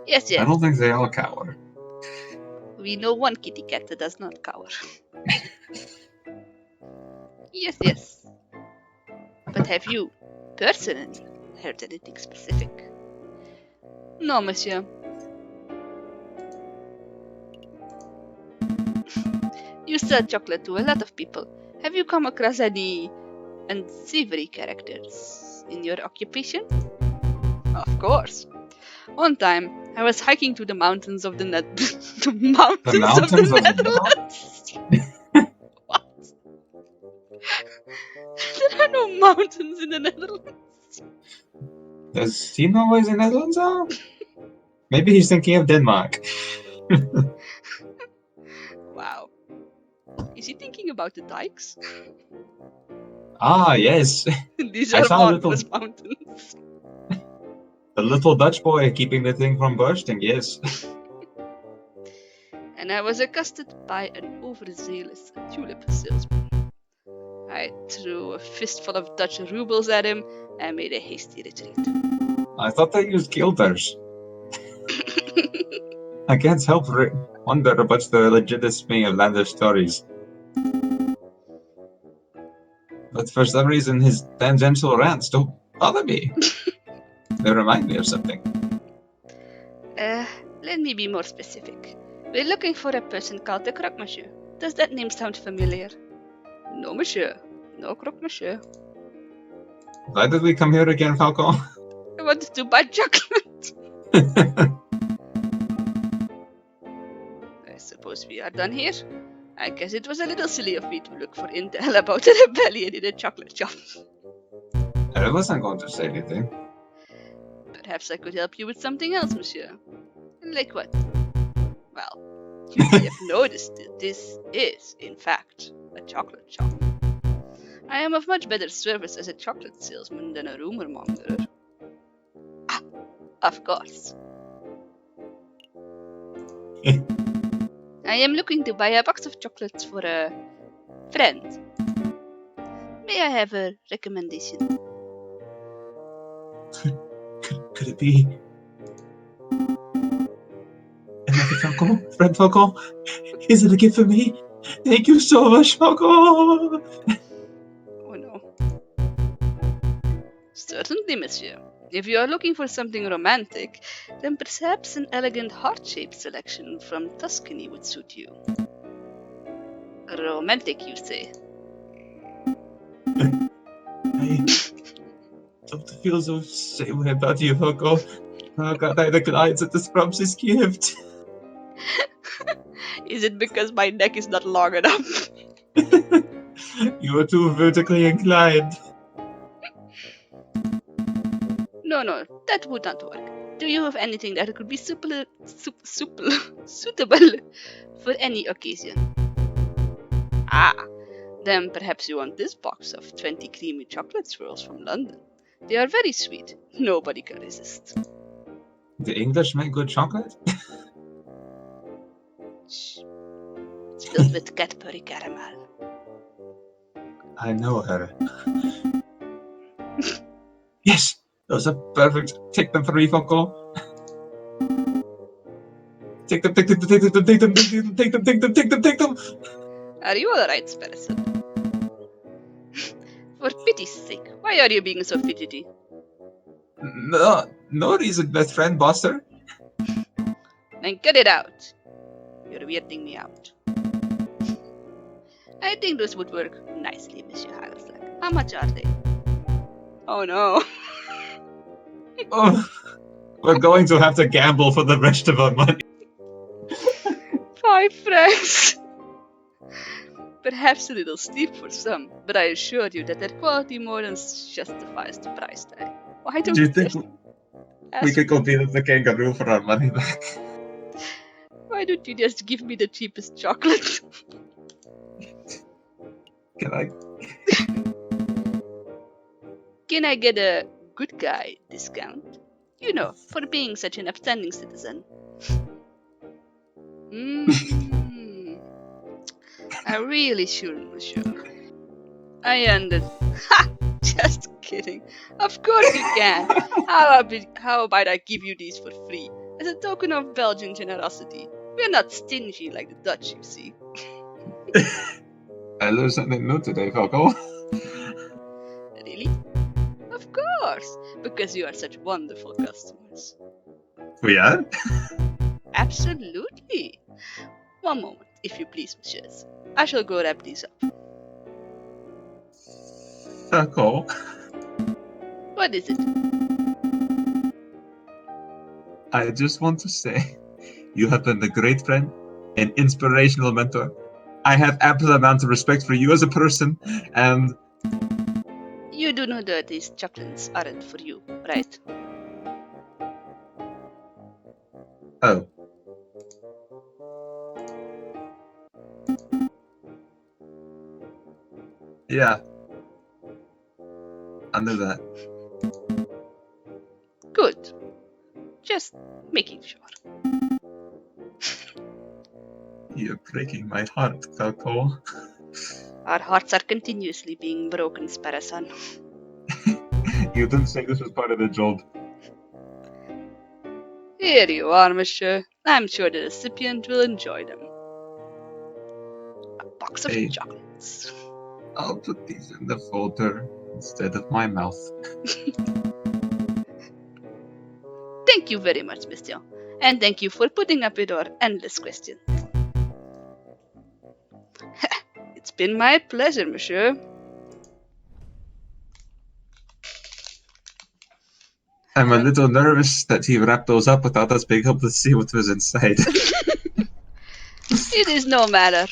Yes, I yes, don't think they all cower. we know one kitty cat that does not cower. Yes, yes. But have you, personally, heard anything specific? No, monsieur. You sell chocolate to a lot of people. Have you come across any unsavory characters in your occupation? Of course. One time, I was hiking to the mountains of the The mountains of the Netherlands. What? There are no mountains in the Netherlands. Does he know where the Netherlands are? Maybe he's thinking of Denmark. Wow. Is he thinking about the dikes? Ah, yes. These I are saw a little- marvelous mountains. The little Dutch boy keeping the thing from bursting, yes. And I was accosted by an overzealous tulip salesman. I threw a fistful of Dutch rubles at him and made a hasty retreat. I thought they used guilders. I can't help wonder about the legitimacy of Lander's stories. But for some reason, his tangential rants don't bother me. They remind me of something. Let me be more specific. We're looking for a person called the Croque Monsieur. Does that name sound familiar? No, monsieur. No Croque Monsieur. Why did we come here again, Falcon? I wanted to buy chocolate. I suppose we are done here. I guess it was a little silly of me to look for intel about a rebellion in a chocolate shop. I wasn't going to say anything. Perhaps I could help you with something else, monsieur. Like what? Well, you may have noticed that this is, in fact, a chocolate shop. I am of much better service as a chocolate salesman than a rumor monger. Ah, of course. I am looking to buy a box of chocolates for a friend. May I have a recommendation? Could it be... Another Falcon? Friend Falcon? Is it a gift for me? Thank you so much, Falcon! Oh no. Certainly, monsieur. If you are looking for something romantic, then perhaps an elegant heart-shaped selection from Tuscany would suit you. Romantic, you say? I don't feel so same way about you, Falcon. Oh god, I declined at the Scrubs' gift. Is it because my neck is not long enough? You are too vertically inclined. No, that would not work. Do you have anything that could be suitable for any occasion? Ah, then perhaps you want this box of 20 creamy chocolate swirls from London. They are very sweet. Nobody can resist. The English make good chocolate? Shh. It's filled with Cadbury caramel. I know her. Yes! Those are perfect. Take them for me, Falcon. Take them, take them, take them, take them, take them, take them, take them, take them, take them! Are you alright, Sparrowson? For pity's sake, why are you being so fidgety? No reason, best friend, Buster. Then cut it out. You're weirding me out. I think this would work nicely, Monsieur Hagelslag. How much are they? Oh no. Oh, we're going to have to gamble for the rest of our money. 5 francs. Perhaps a little steep for some, but I assure you that their quality more than justifies the price tag. Why don't Do you you think just we ask could me? go deal with the kangaroo for our money back? Why don't you just give me the cheapest chocolate? Can I? Can I get a good guy discount? You know, for being such an upstanding citizen. I really shouldn't, monsieur. I ended. Ha! Just kidding. Of course you can. How about I give you these for free? As a token of Belgian generosity. We're not stingy like the Dutch, you see. I learned something new today, Falco. Really? Of course, because you are such wonderful customers. We are? Absolutely. One moment, if you please, messieurs. I shall go wrap these up. Falco. What is it? I just want to say, you have been a great friend, an inspirational mentor. I have ample amount of respect for you as a person, and You do know that these chocolates aren't for you, right? Oh. Yeah. I know that. Good. Just making sure. You're breaking my heart, Falcon. Our hearts are continuously being broken, Sparason. You didn't say this was part of the job. Here you are, monsieur. I'm sure the recipient will enjoy them. A box of Hey. chocolates. I'll put these in the folder instead of my mouth. Thank you very much, monsieur. And thank you for putting up with our endless questions. It's been my pleasure, monsieur. I'm a little nervous that he wrapped those up without us being able to see what was inside. It is no matter.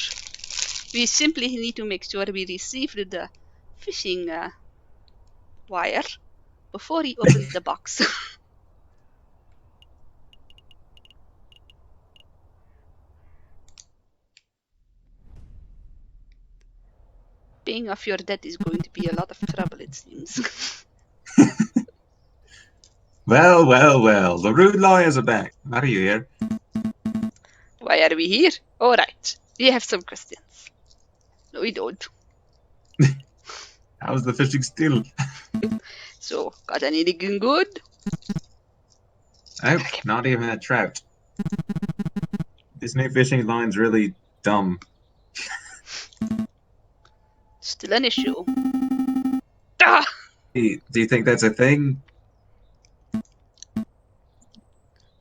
We simply need to make sure we receive the fishing wire before he opens the box. Paying off your debt is going to be a lot of trouble, it seems. Well, well, well. The rude lawyers are back. Why are you here? Why are we here? Alright, we have some questions. No, we don't. How's the fishing still? So, got anything good? Nope, not even a trout. This new fishing line's really dumb. Still an issue. Ah! Hey, do you think that's a thing?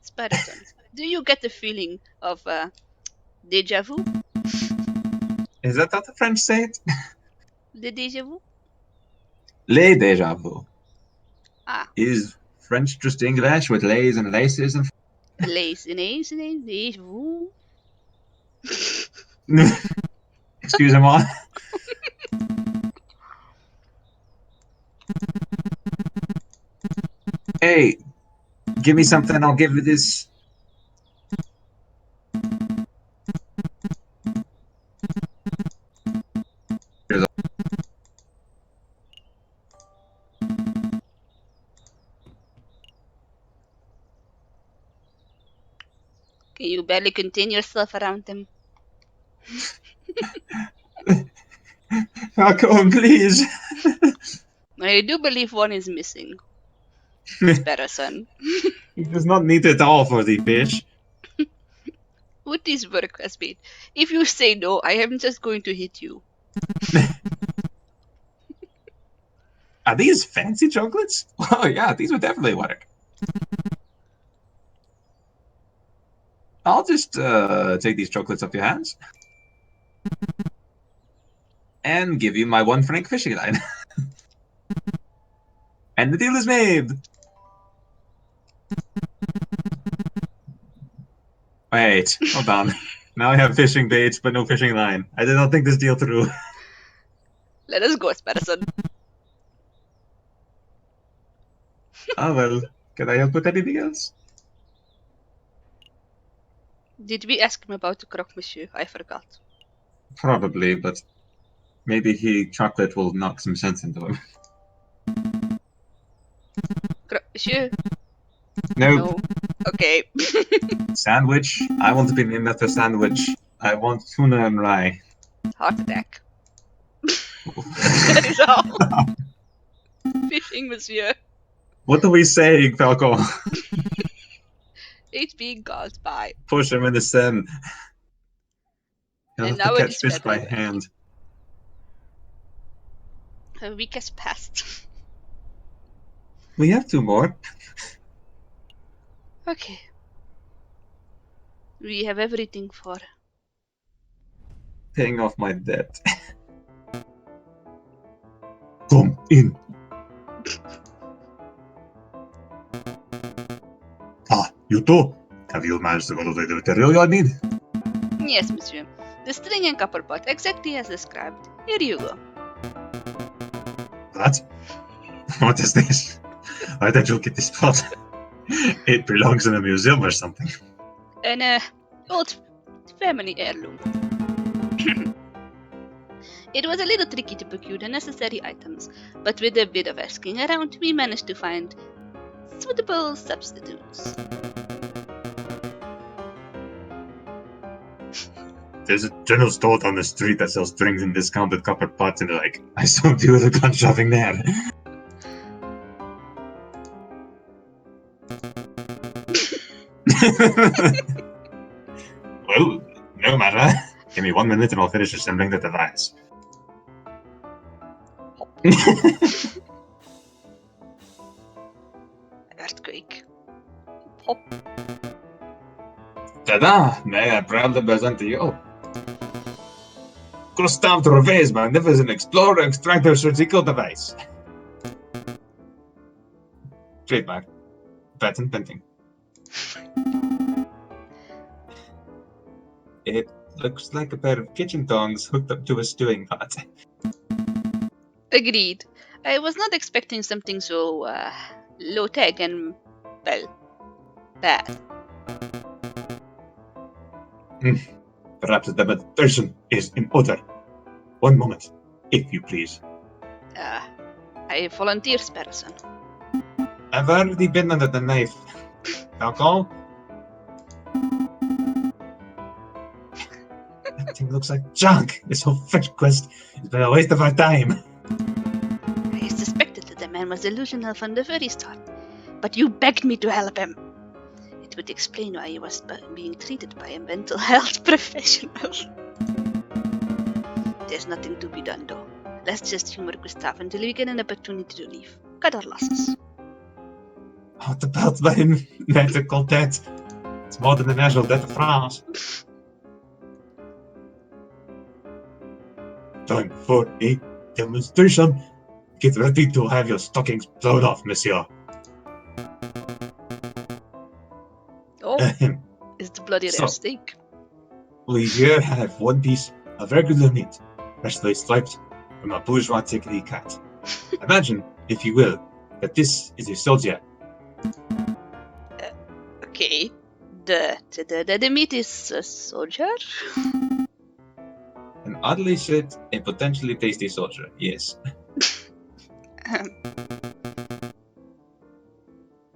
Sparaton, do you get the feeling of deja vu? Is that how the French say it? The deja vu? Les déjà vu. Ah, Is French just English with lays and laces and... lace in ace in deja vu. Excusez-moi. Hey, give me something, I'll give you this. Can you barely contain yourself around them? Falcon, please. I do believe one is missing. Sparason. He does not need it all for the fish. Would this work as bait? If you say no, I am just going to hit you. Are these fancy chocolates? Oh yeah, these would definitely work. I'll just take these chocolates off your hands. And give you my 1 franc fishing line. And the deal is made! Wait, hold on. Now I have fishing baits, but no fishing line. I did not think this deal through. Let us go, Sparason. Oh well, can I help with anything else? Did we ask him about the croque monsieur? I forgot. Probably, but maybe chocolate will knock some sense into him. Croque monsieur? Nope. No. Okay. Sandwich? I want to be named after sandwich. I want tuna and rye. Heart attack. That is all. Fishing monsieur. What are we saying, Falcon? It's being called by. Push him in the Seine. He'll And have now to it catch is fish by February. hand. A week has passed. We have 2 more. Okay. We have everything for. Paying off my debt. Come in. Ah, you too? Have you managed to go to the material you need? Yes, monsieur. The string and copper pot, exactly as described. Here you go. What? What is this? Why did you get this pot? It belongs in a museum or something. An old family heirloom. It was a little tricky to procure the necessary items, but with a bit of asking around, we managed to find suitable substitutes. There's a general store down the street that sells strings and discounted copper pots, and they're like, I saw you the gun shopping there. Well, no matter. Give me 1 minute and I'll finish assembling the device. Earthquake. Pop. Ta-da! May I proudly present to you Gustav Trevet's magnificent Explorer Extractor Surgical Device. Trademark. Patent pending. It looks like a pair of kitchen tongs hooked up to a stewing pot. Agreed. I was not expecting something so low-tech and, well, bad. Perhaps the demonstration is in order. 1 moment, if you please. I volunteer, person. I've already been under the knife. Falcon? That thing looks like junk. This whole fetch quest has been a waste of our time. I suspected that the man was delusional from the very start, but you begged me to help him. It would explain why he was being treated by a mental health professional. There's nothing to be done, though. Let's just humor Gustav until we get an opportunity to leave. Cut our losses. What about my medical debt? It's more than the national debt of France. Time for a demonstration. Get ready to have your stockings blown off, monsieur. Oh, it's the bloody rare So- steak. We here have 1 piece of regular meat, freshly striped from a bourgeois tickety cat. Imagine, if you will, that this is a soldier. Okay. The meat is a soldier? An oddly shaped and potentially tasty soldier, yes.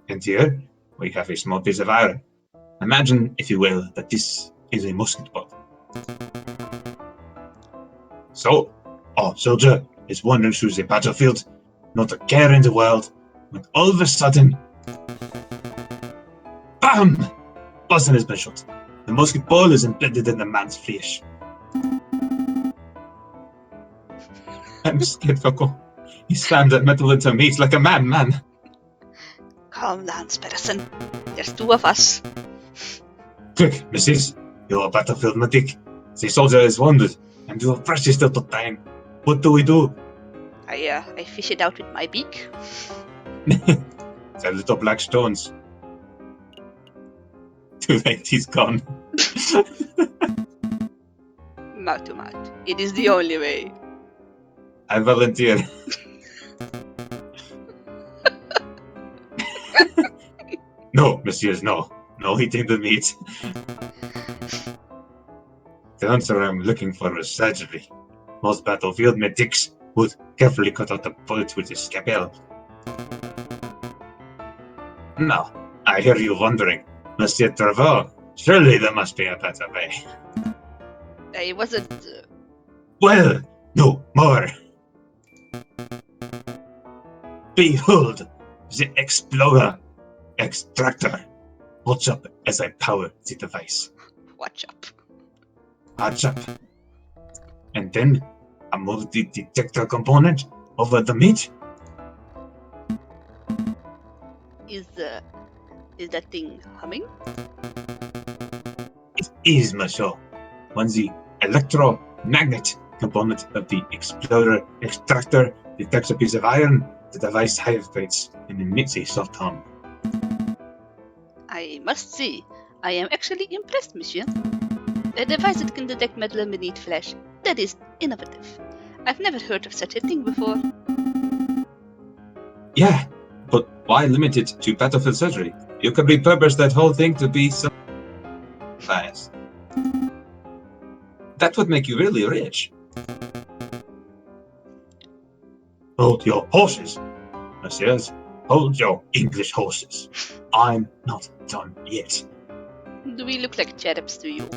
And here, we have a small piece of iron. Imagine, if you will, that this is a musket ball. So, our soldier is wandering through the battlefield, not a care in the world, when all of a sudden, BAM! Boston has been shot. The musket ball is embedded in the man's flesh. I'm scared, Falcon. He slammed that metal into me. It's like a man. Calm down, person. There's 2 of us. Quick, missus. You're a battlefield medic. The soldier is wounded, and you have precious little time. What do we do? I fish it out with my beak. The little black stones. Too late, he's gone. Mouth to mouth. It is the only way. I volunteer. No, messieurs, no. No eating the meat. The answer I'm looking for is surgery. Most battlefield medics would carefully cut out the bullet with a scalpel. Now, I hear you wondering, Monsieur Trevor, surely there must be a better way. I wasn't. Well, no more. Behold, the Explorer Extractor. Watch up as I power the device. Watch up. Watch up. And then I move the detector component over the meat. Is that thing humming? It is, monsieur. When the electromagnet component of the Explorer Extractor detects a piece of iron, the device vibrates and emits a soft hum. I must say, I am actually impressed, monsieur. A device that can detect metal beneath flesh. That is innovative. I've never heard of such a thing before. Yeah, but why limit it to battlefield surgery? You could repurpose that whole thing to be some... device. That would make you really rich. Hold your horses, messieurs. Hold your English horses. I'm not done yet. Do we look like cherubs to you?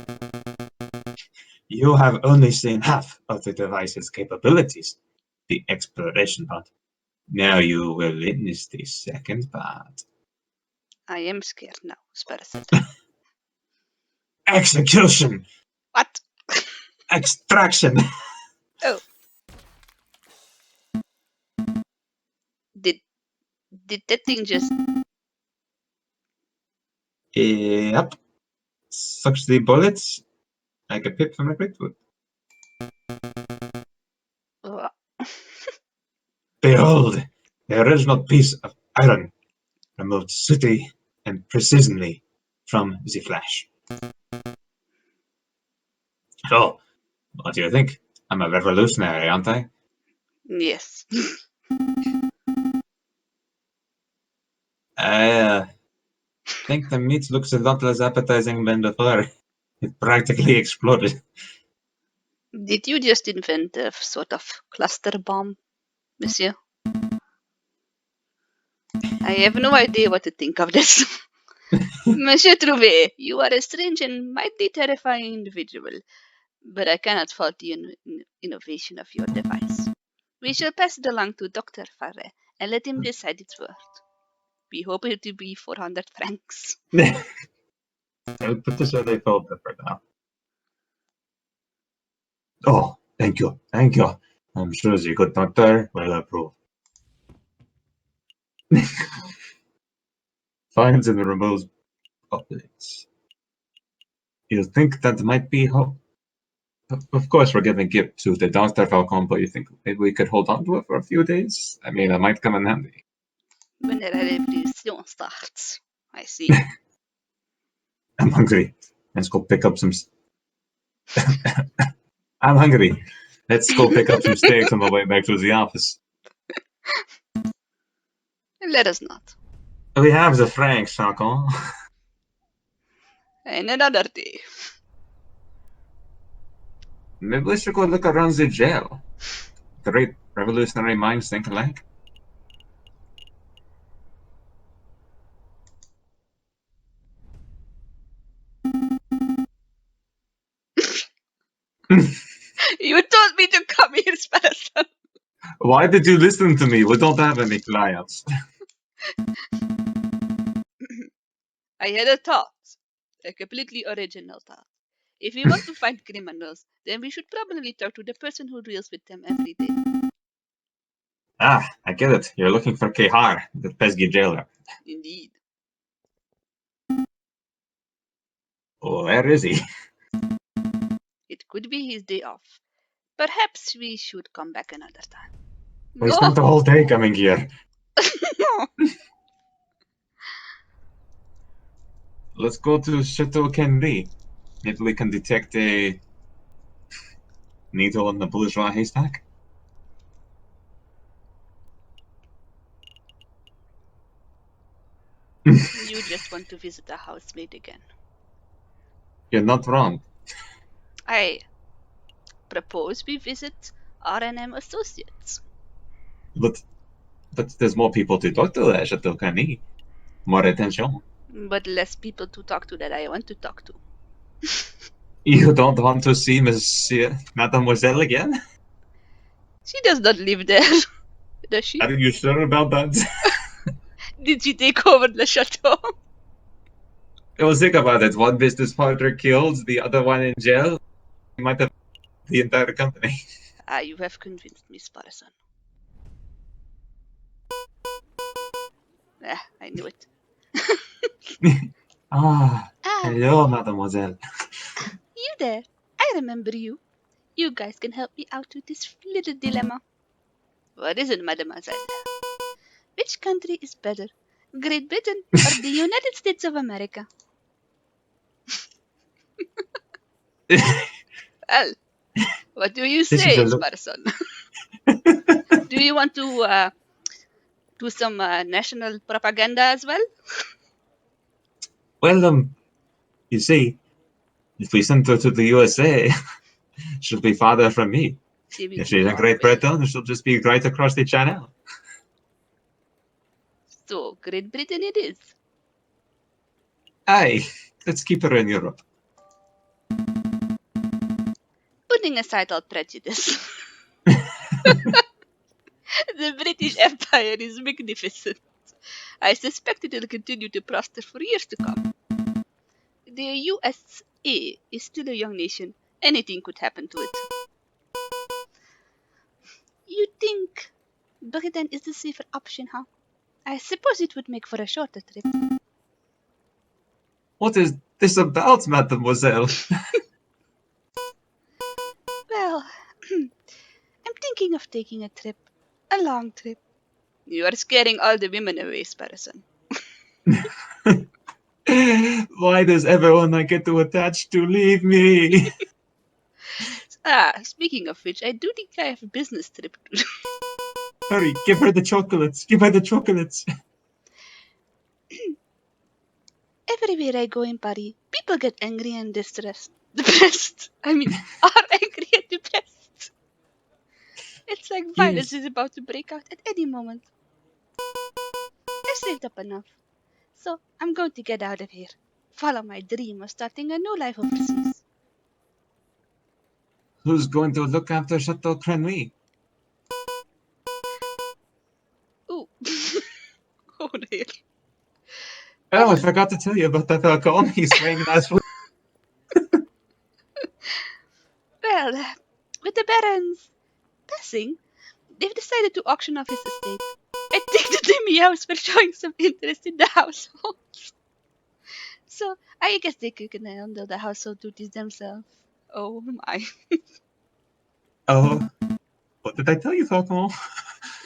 You have only seen half of the device's capabilities, the exploration part. Now you will witness the second part. I am scared now, Sparrow said. Execution! What? Extraction! Oh. Did that thing just... Yep. Sucks the bullets like a pip from a greatwood. Oh. Behold, the original piece of iron removed swiftly and precisely from the flash. So, what do you think? I'm a revolutionary, aren't I? Yes. I think the meat looks a lot less appetizing than before. It practically exploded. Did you just invent a sort of cluster bomb, monsieur? I have no idea what to think of this. Monsieur Trouvé, you are a strange and mightily terrifying individual, but I cannot fault the innovation of your device. We shall pass it along to Dr. Farre and let him decide its worth. We hope it to be 400 francs. I would put this where they felt it for now. Oh, thank you, thank you. I'm sure the good doctor will approve. Finds and removes puppets. You think that might be hope? Of course, we're giving gift to the Dr. Falcon, but you think maybe we could hold on to it for a few days? I mean, it might come in handy. When the revolution starts. I see. I'm hungry. Let's go pick up some. I'm hungry. Let's go pick up some steaks on the way back to the office. Let us not. We have the francs, Falcon. And another day. Maybe we should go look around the jail. Great revolutionary minds think alike. You told me to come here, Sparrow. Why did you listen to me? We don't have any clients. I had a thought. A completely original thought. If we want to find criminals, then we should probably talk to the person who deals with them every day. Ah, I get it. You're looking for Kehar, the pesky jailer. Indeed. Oh, where is he? It could be his day off. Perhaps we should come back another time. We spent the whole day coming here. Let's go to Chateau Candy. Maybe we can detect a needle in the bourgeois haystack. You just want to visit a housemaid again. You're not wrong. I propose we visit R&M Associates. But there's more people to talk to at Chateau Candy. More attention. But less people to talk to that I want to talk to. You don't want to see Mademoiselle again? She does not live there, does she? Are you sure about that? Did she take over the chateau? Well, think about it. One business partner killed, the other one in jail. You might have the entire company. Ah, you have convinced me, Sparson. Ah, I knew it. Ah, Ah, hello, mademoiselle. you there. I remember you. You guys can help me out with this little dilemma. What is it, mademoiselle? Which country is better, Great Britain or the United States of America? Well, what do you This is say, a look. Sparson? Do you want to do some national propaganda as well? Well, you see, If we send her to the USA, she'll be farther from me. She will If be she's in far Great away. Britain, she'll just be right across the channel. So, Great Britain it is. Aye, let's keep her in Europe. Putting aside all prejudice, the British Empire is magnificent. I suspect it will continue to prosper for years to come. The USA is still a young nation. Anything could happen to it. You think Britain is the safer option, huh? I suppose it would make for a shorter trip. What is this about, mademoiselle? Well, I'm thinking of taking a trip. A long trip. You are scaring all the women away, Sparrowson. Why does everyone I get to attach to leave me? Speaking of which, I do think I have a business trip to do. Hurry, give her the chocolates. Give her the chocolates. Everywhere I go in Paris, people get angry and distressed. Depressed. I mean, are angry and depressed. It's like violence Yes. is about to break out at any moment. I've saved up enough, so I'm going to get out of here. Follow my dream of starting a new life overseas. Who's going to look after Chateau Crenouille? Ooh. Oh dear. Oh, I forgot to tell you about that Falcon. He's swaying last week. Well, with the Baron's passing, they've decided to auction off his estate. I think the Meows were showing some interest in the household. So I guess they can handle the household duties themselves. Oh my. Oh, what did I tell you, Falcon?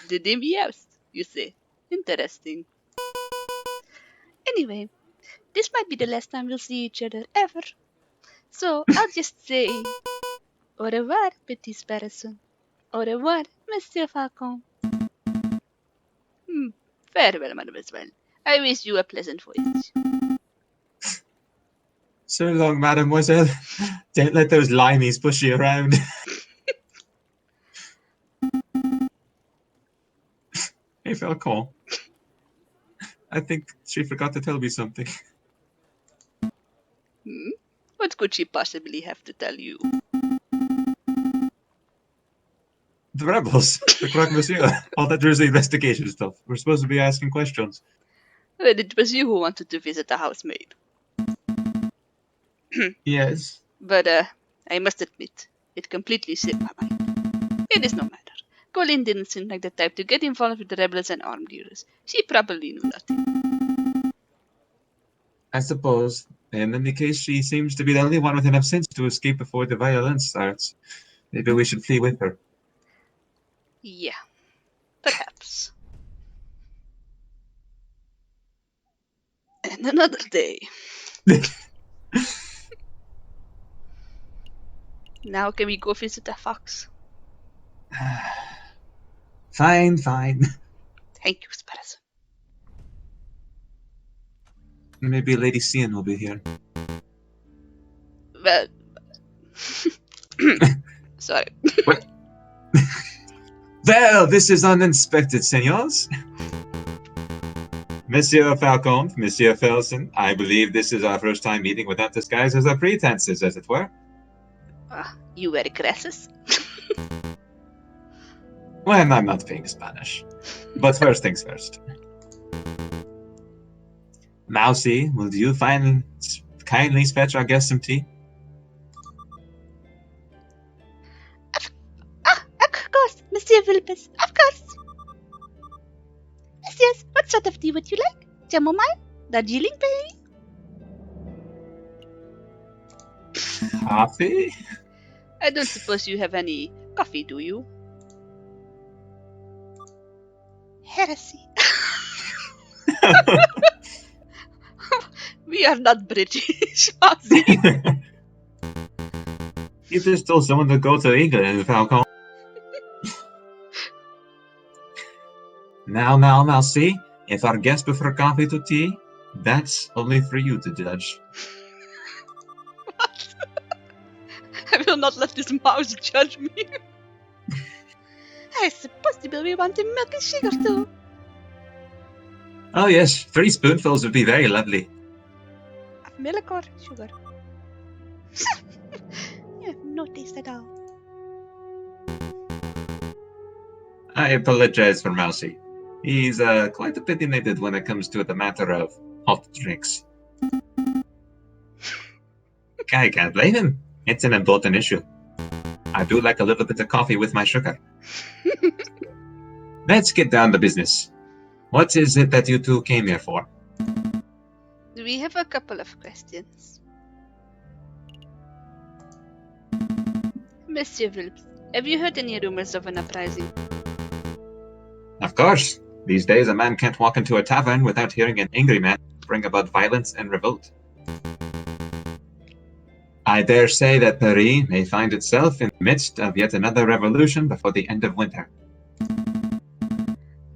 The Meows, you say. Interesting. Anyway, this might be the last time we'll see each other ever. So I'll just say au revoir, petit Sparrowson. Au revoir, Monsieur Falcon. Farewell, mademoiselle. I wish you a pleasant voyage. So long, mademoiselle. Don't let those limeys push you around. Hey, Falcon. I think she forgot to tell me something. What could she possibly have to tell you? The rebels, the Croque Monsieur, all that Jersey investigation stuff. We're supposed to be asking questions. Well, it was you who wanted to visit the housemaid. Yes. But, I must admit, it completely slipped my mind. It is no matter. Colleen didn't seem like the type to get involved with the rebels and armed dealers. She probably knew nothing. I suppose. And in any case, she seems to be the only one with enough sense to escape before the violence starts. Maybe we should flee with her. Yeah, perhaps. And another day. Now can we go visit the fox? Fine, fine. Thank you, Sparrowson. Maybe Lady Cian will be here. Well, sorry. What? Well, this is uninspected, senors. Monsieur Falcon, Monsieur Felsen, I believe this is our first time meeting without disguise as our pretenses, as it were. You were aggressive? Well, I'm not being Spanish. But first things first. Mousy, will you kindly fetch our guest some tea? Of course, Monsieur Wilpus, of course. Yes, what sort of tea would you like? Chamomile? Darjeeling berry? Coffee? I don't suppose you have any coffee, do you? Heresy. We are not British. You just told someone to go to England, Falcon. Now, see? If our guests prefer coffee to tea, that's only for you to judge. What? will not let this mouse judge me. I suppose we want the milk and sugar too. Oh yes, 3 spoonfuls would be very lovely. Of milk or sugar? You have no taste at all. I apologize for Mousy. He's quite opinionated when it comes to the matter of hot drinks. I can't blame him. It's an important issue. I do like a little bit of coffee with my sugar. Let's get down to business. What is it that you two came here for? We have a couple of questions. Monsieur Wilps, have you heard any rumors of an uprising? Of course. These days a man can't walk into a tavern without hearing an angry man bring about violence and revolt. I dare say that Paris may find itself in the midst of yet another revolution before the end of winter.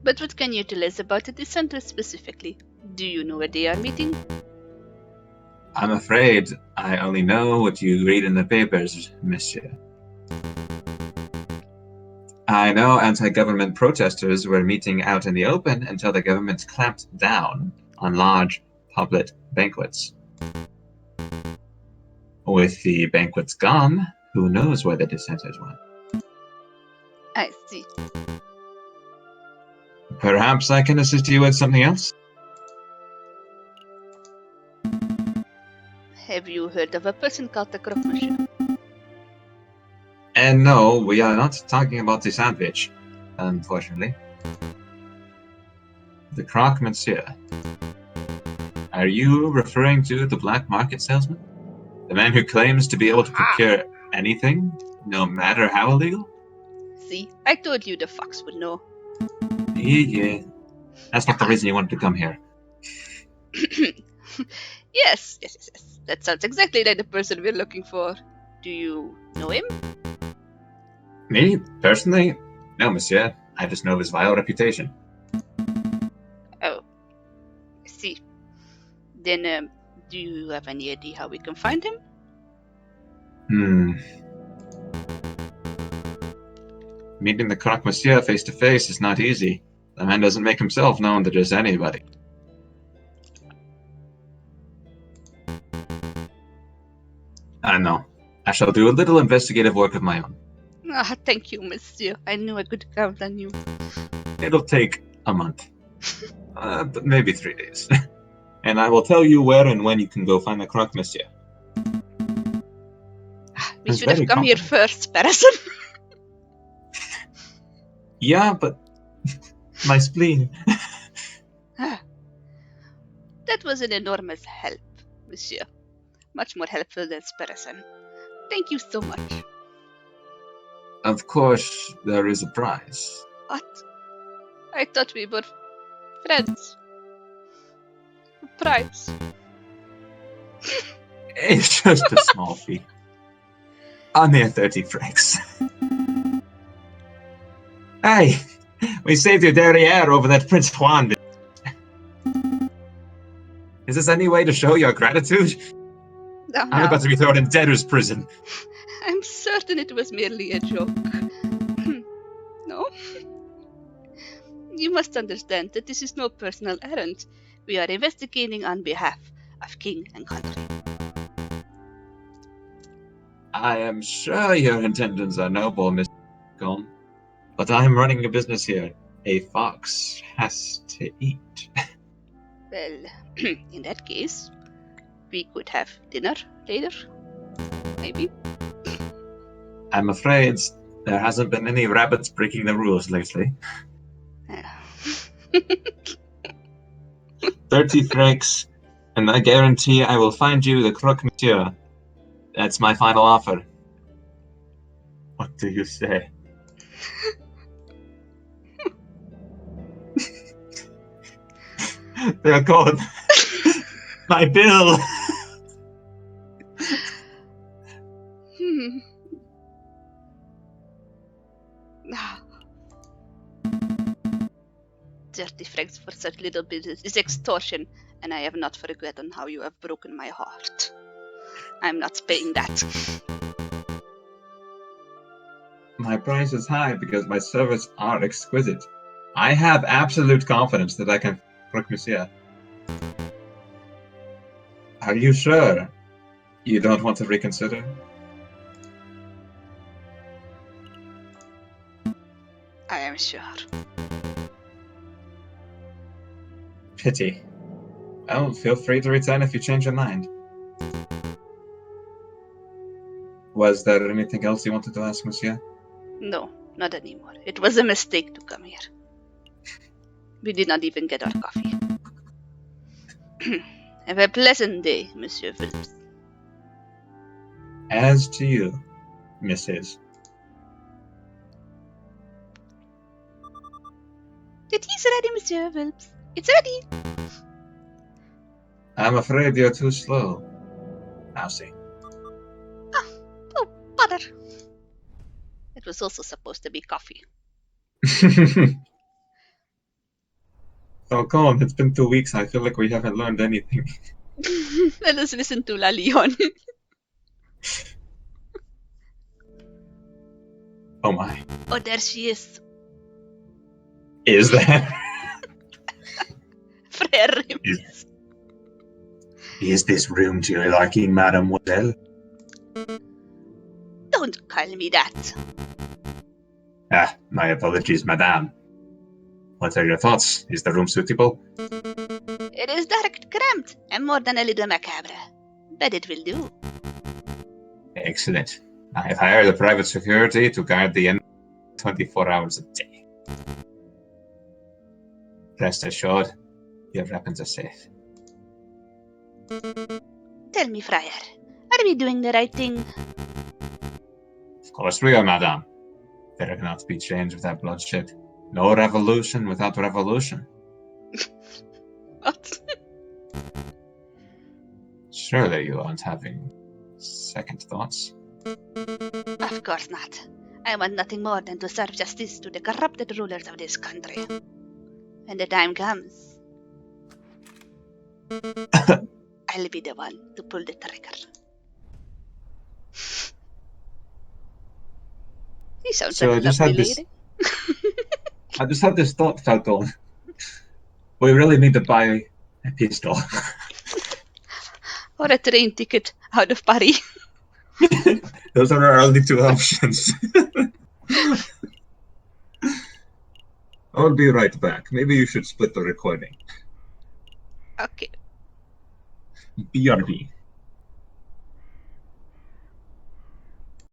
But what can you tell us about the dissenters specifically? Do you know where they are meeting? I'm afraid I only know what you read in the papers, monsieur. I know anti-government protesters were meeting out in the open until the government clamped down on large public banquets. With the banquets gone, who knows where the dissenters went? I see. Perhaps I can assist you with something else? Have you heard of a person called the Croque Monsieur? And no, we are not talking about the sandwich, unfortunately. The Croque Monsieur. Are you referring to the black market salesman? The man who claims to be able to procure anything, no matter how illegal? See, I told you the fox would know. Yeah. That's not the reason you wanted to come here. Yes. That sounds exactly like the person we're looking for. Do you know him? Me, personally? No, monsieur. I just know of his vile reputation. Oh, I see. Then, do you have any idea how we can find him? Meeting the Croque Monsieur face to face is not easy. The man doesn't make himself known to just anybody. I know. I shall do a little investigative work of my own. Ah, thank you, monsieur. I knew I could count on you. It'll take a month. But maybe 3 days. And I will tell you where and when you can go find the Croque Monsieur. We It's should have very come here confident. first, Parison. Yeah, but my spleen. That was an enormous help, monsieur. Much more helpful than Sparison. Thank you so much. Of course, there is a prize. What? I thought we were friends. Price. It's just a small fee. A mere 30 francs. Hey, we saved your derriere over that Prince Juan bit. Is this any way to show your gratitude? No, I'm about to be thrown in debtor's prison. I'm certain it was merely a joke. No? You must understand that this is no personal errand. We are investigating on behalf of king and country. I am sure your intentions are noble, Mr. Falcon, but I am running a business here. A fox has to eat. Well, in that case, we could have dinner later. Maybe. I'm afraid there hasn't been any rabbits breaking the rules lately. 30 francs, and I guarantee I will find you the Croque Monsieur. That's my final offer. What do you say? They're gone. My bill. Ah. 30 francs for such little business is extortion, and I have not forgotten how you have broken my heart. I'm not paying that. My price is high because my services are exquisite. I have absolute confidence that I can work Monsieur. Are you sure you don't want to reconsider? I am sure. Pity. Well, feel free to return if you change your mind. Was there anything else you wanted to ask, Monsieur? No, not anymore. It was a mistake to come here. We did not even get our coffee. Have a pleasant day, Monsieur Phillips. As to you, Mrs. It is ready, Monsieur Phillips. It's ready. I'm afraid you're too slow. Now see. Oh, bother. It was also supposed to be coffee. Falcon, it's been 2 weeks. I feel like we haven't learned anything. Let us listen to La Leon. Oh my. Oh, there she is. Is there? Frere. Is this room to your liking, mademoiselle? Don't call me that. Ah, my apologies, madame. What are your thoughts? Is the room suitable? It is dark, cramped, and more than a little macabre. But it will do. Excellent. I have hired a private security to guard the end 24 hours a day. Rest assured, your weapons are safe. Tell me, Friar, are we doing the right thing? Of course we are, madame. There cannot be change without bloodshed. No revolution without revolution. What? Surely you aren't having second thoughts? Of course not. I want nothing more than to serve justice to the corrupted rulers of this country. When the time comes, I'll be the one to pull the trigger. He sounds So like a lovely this, lady. I just had this thought, Falcon. We really need to buy a pistol. Or a train ticket out of Paris. Those are our only two options. I'll be right back. Maybe you should split the recording. Okay. BRB.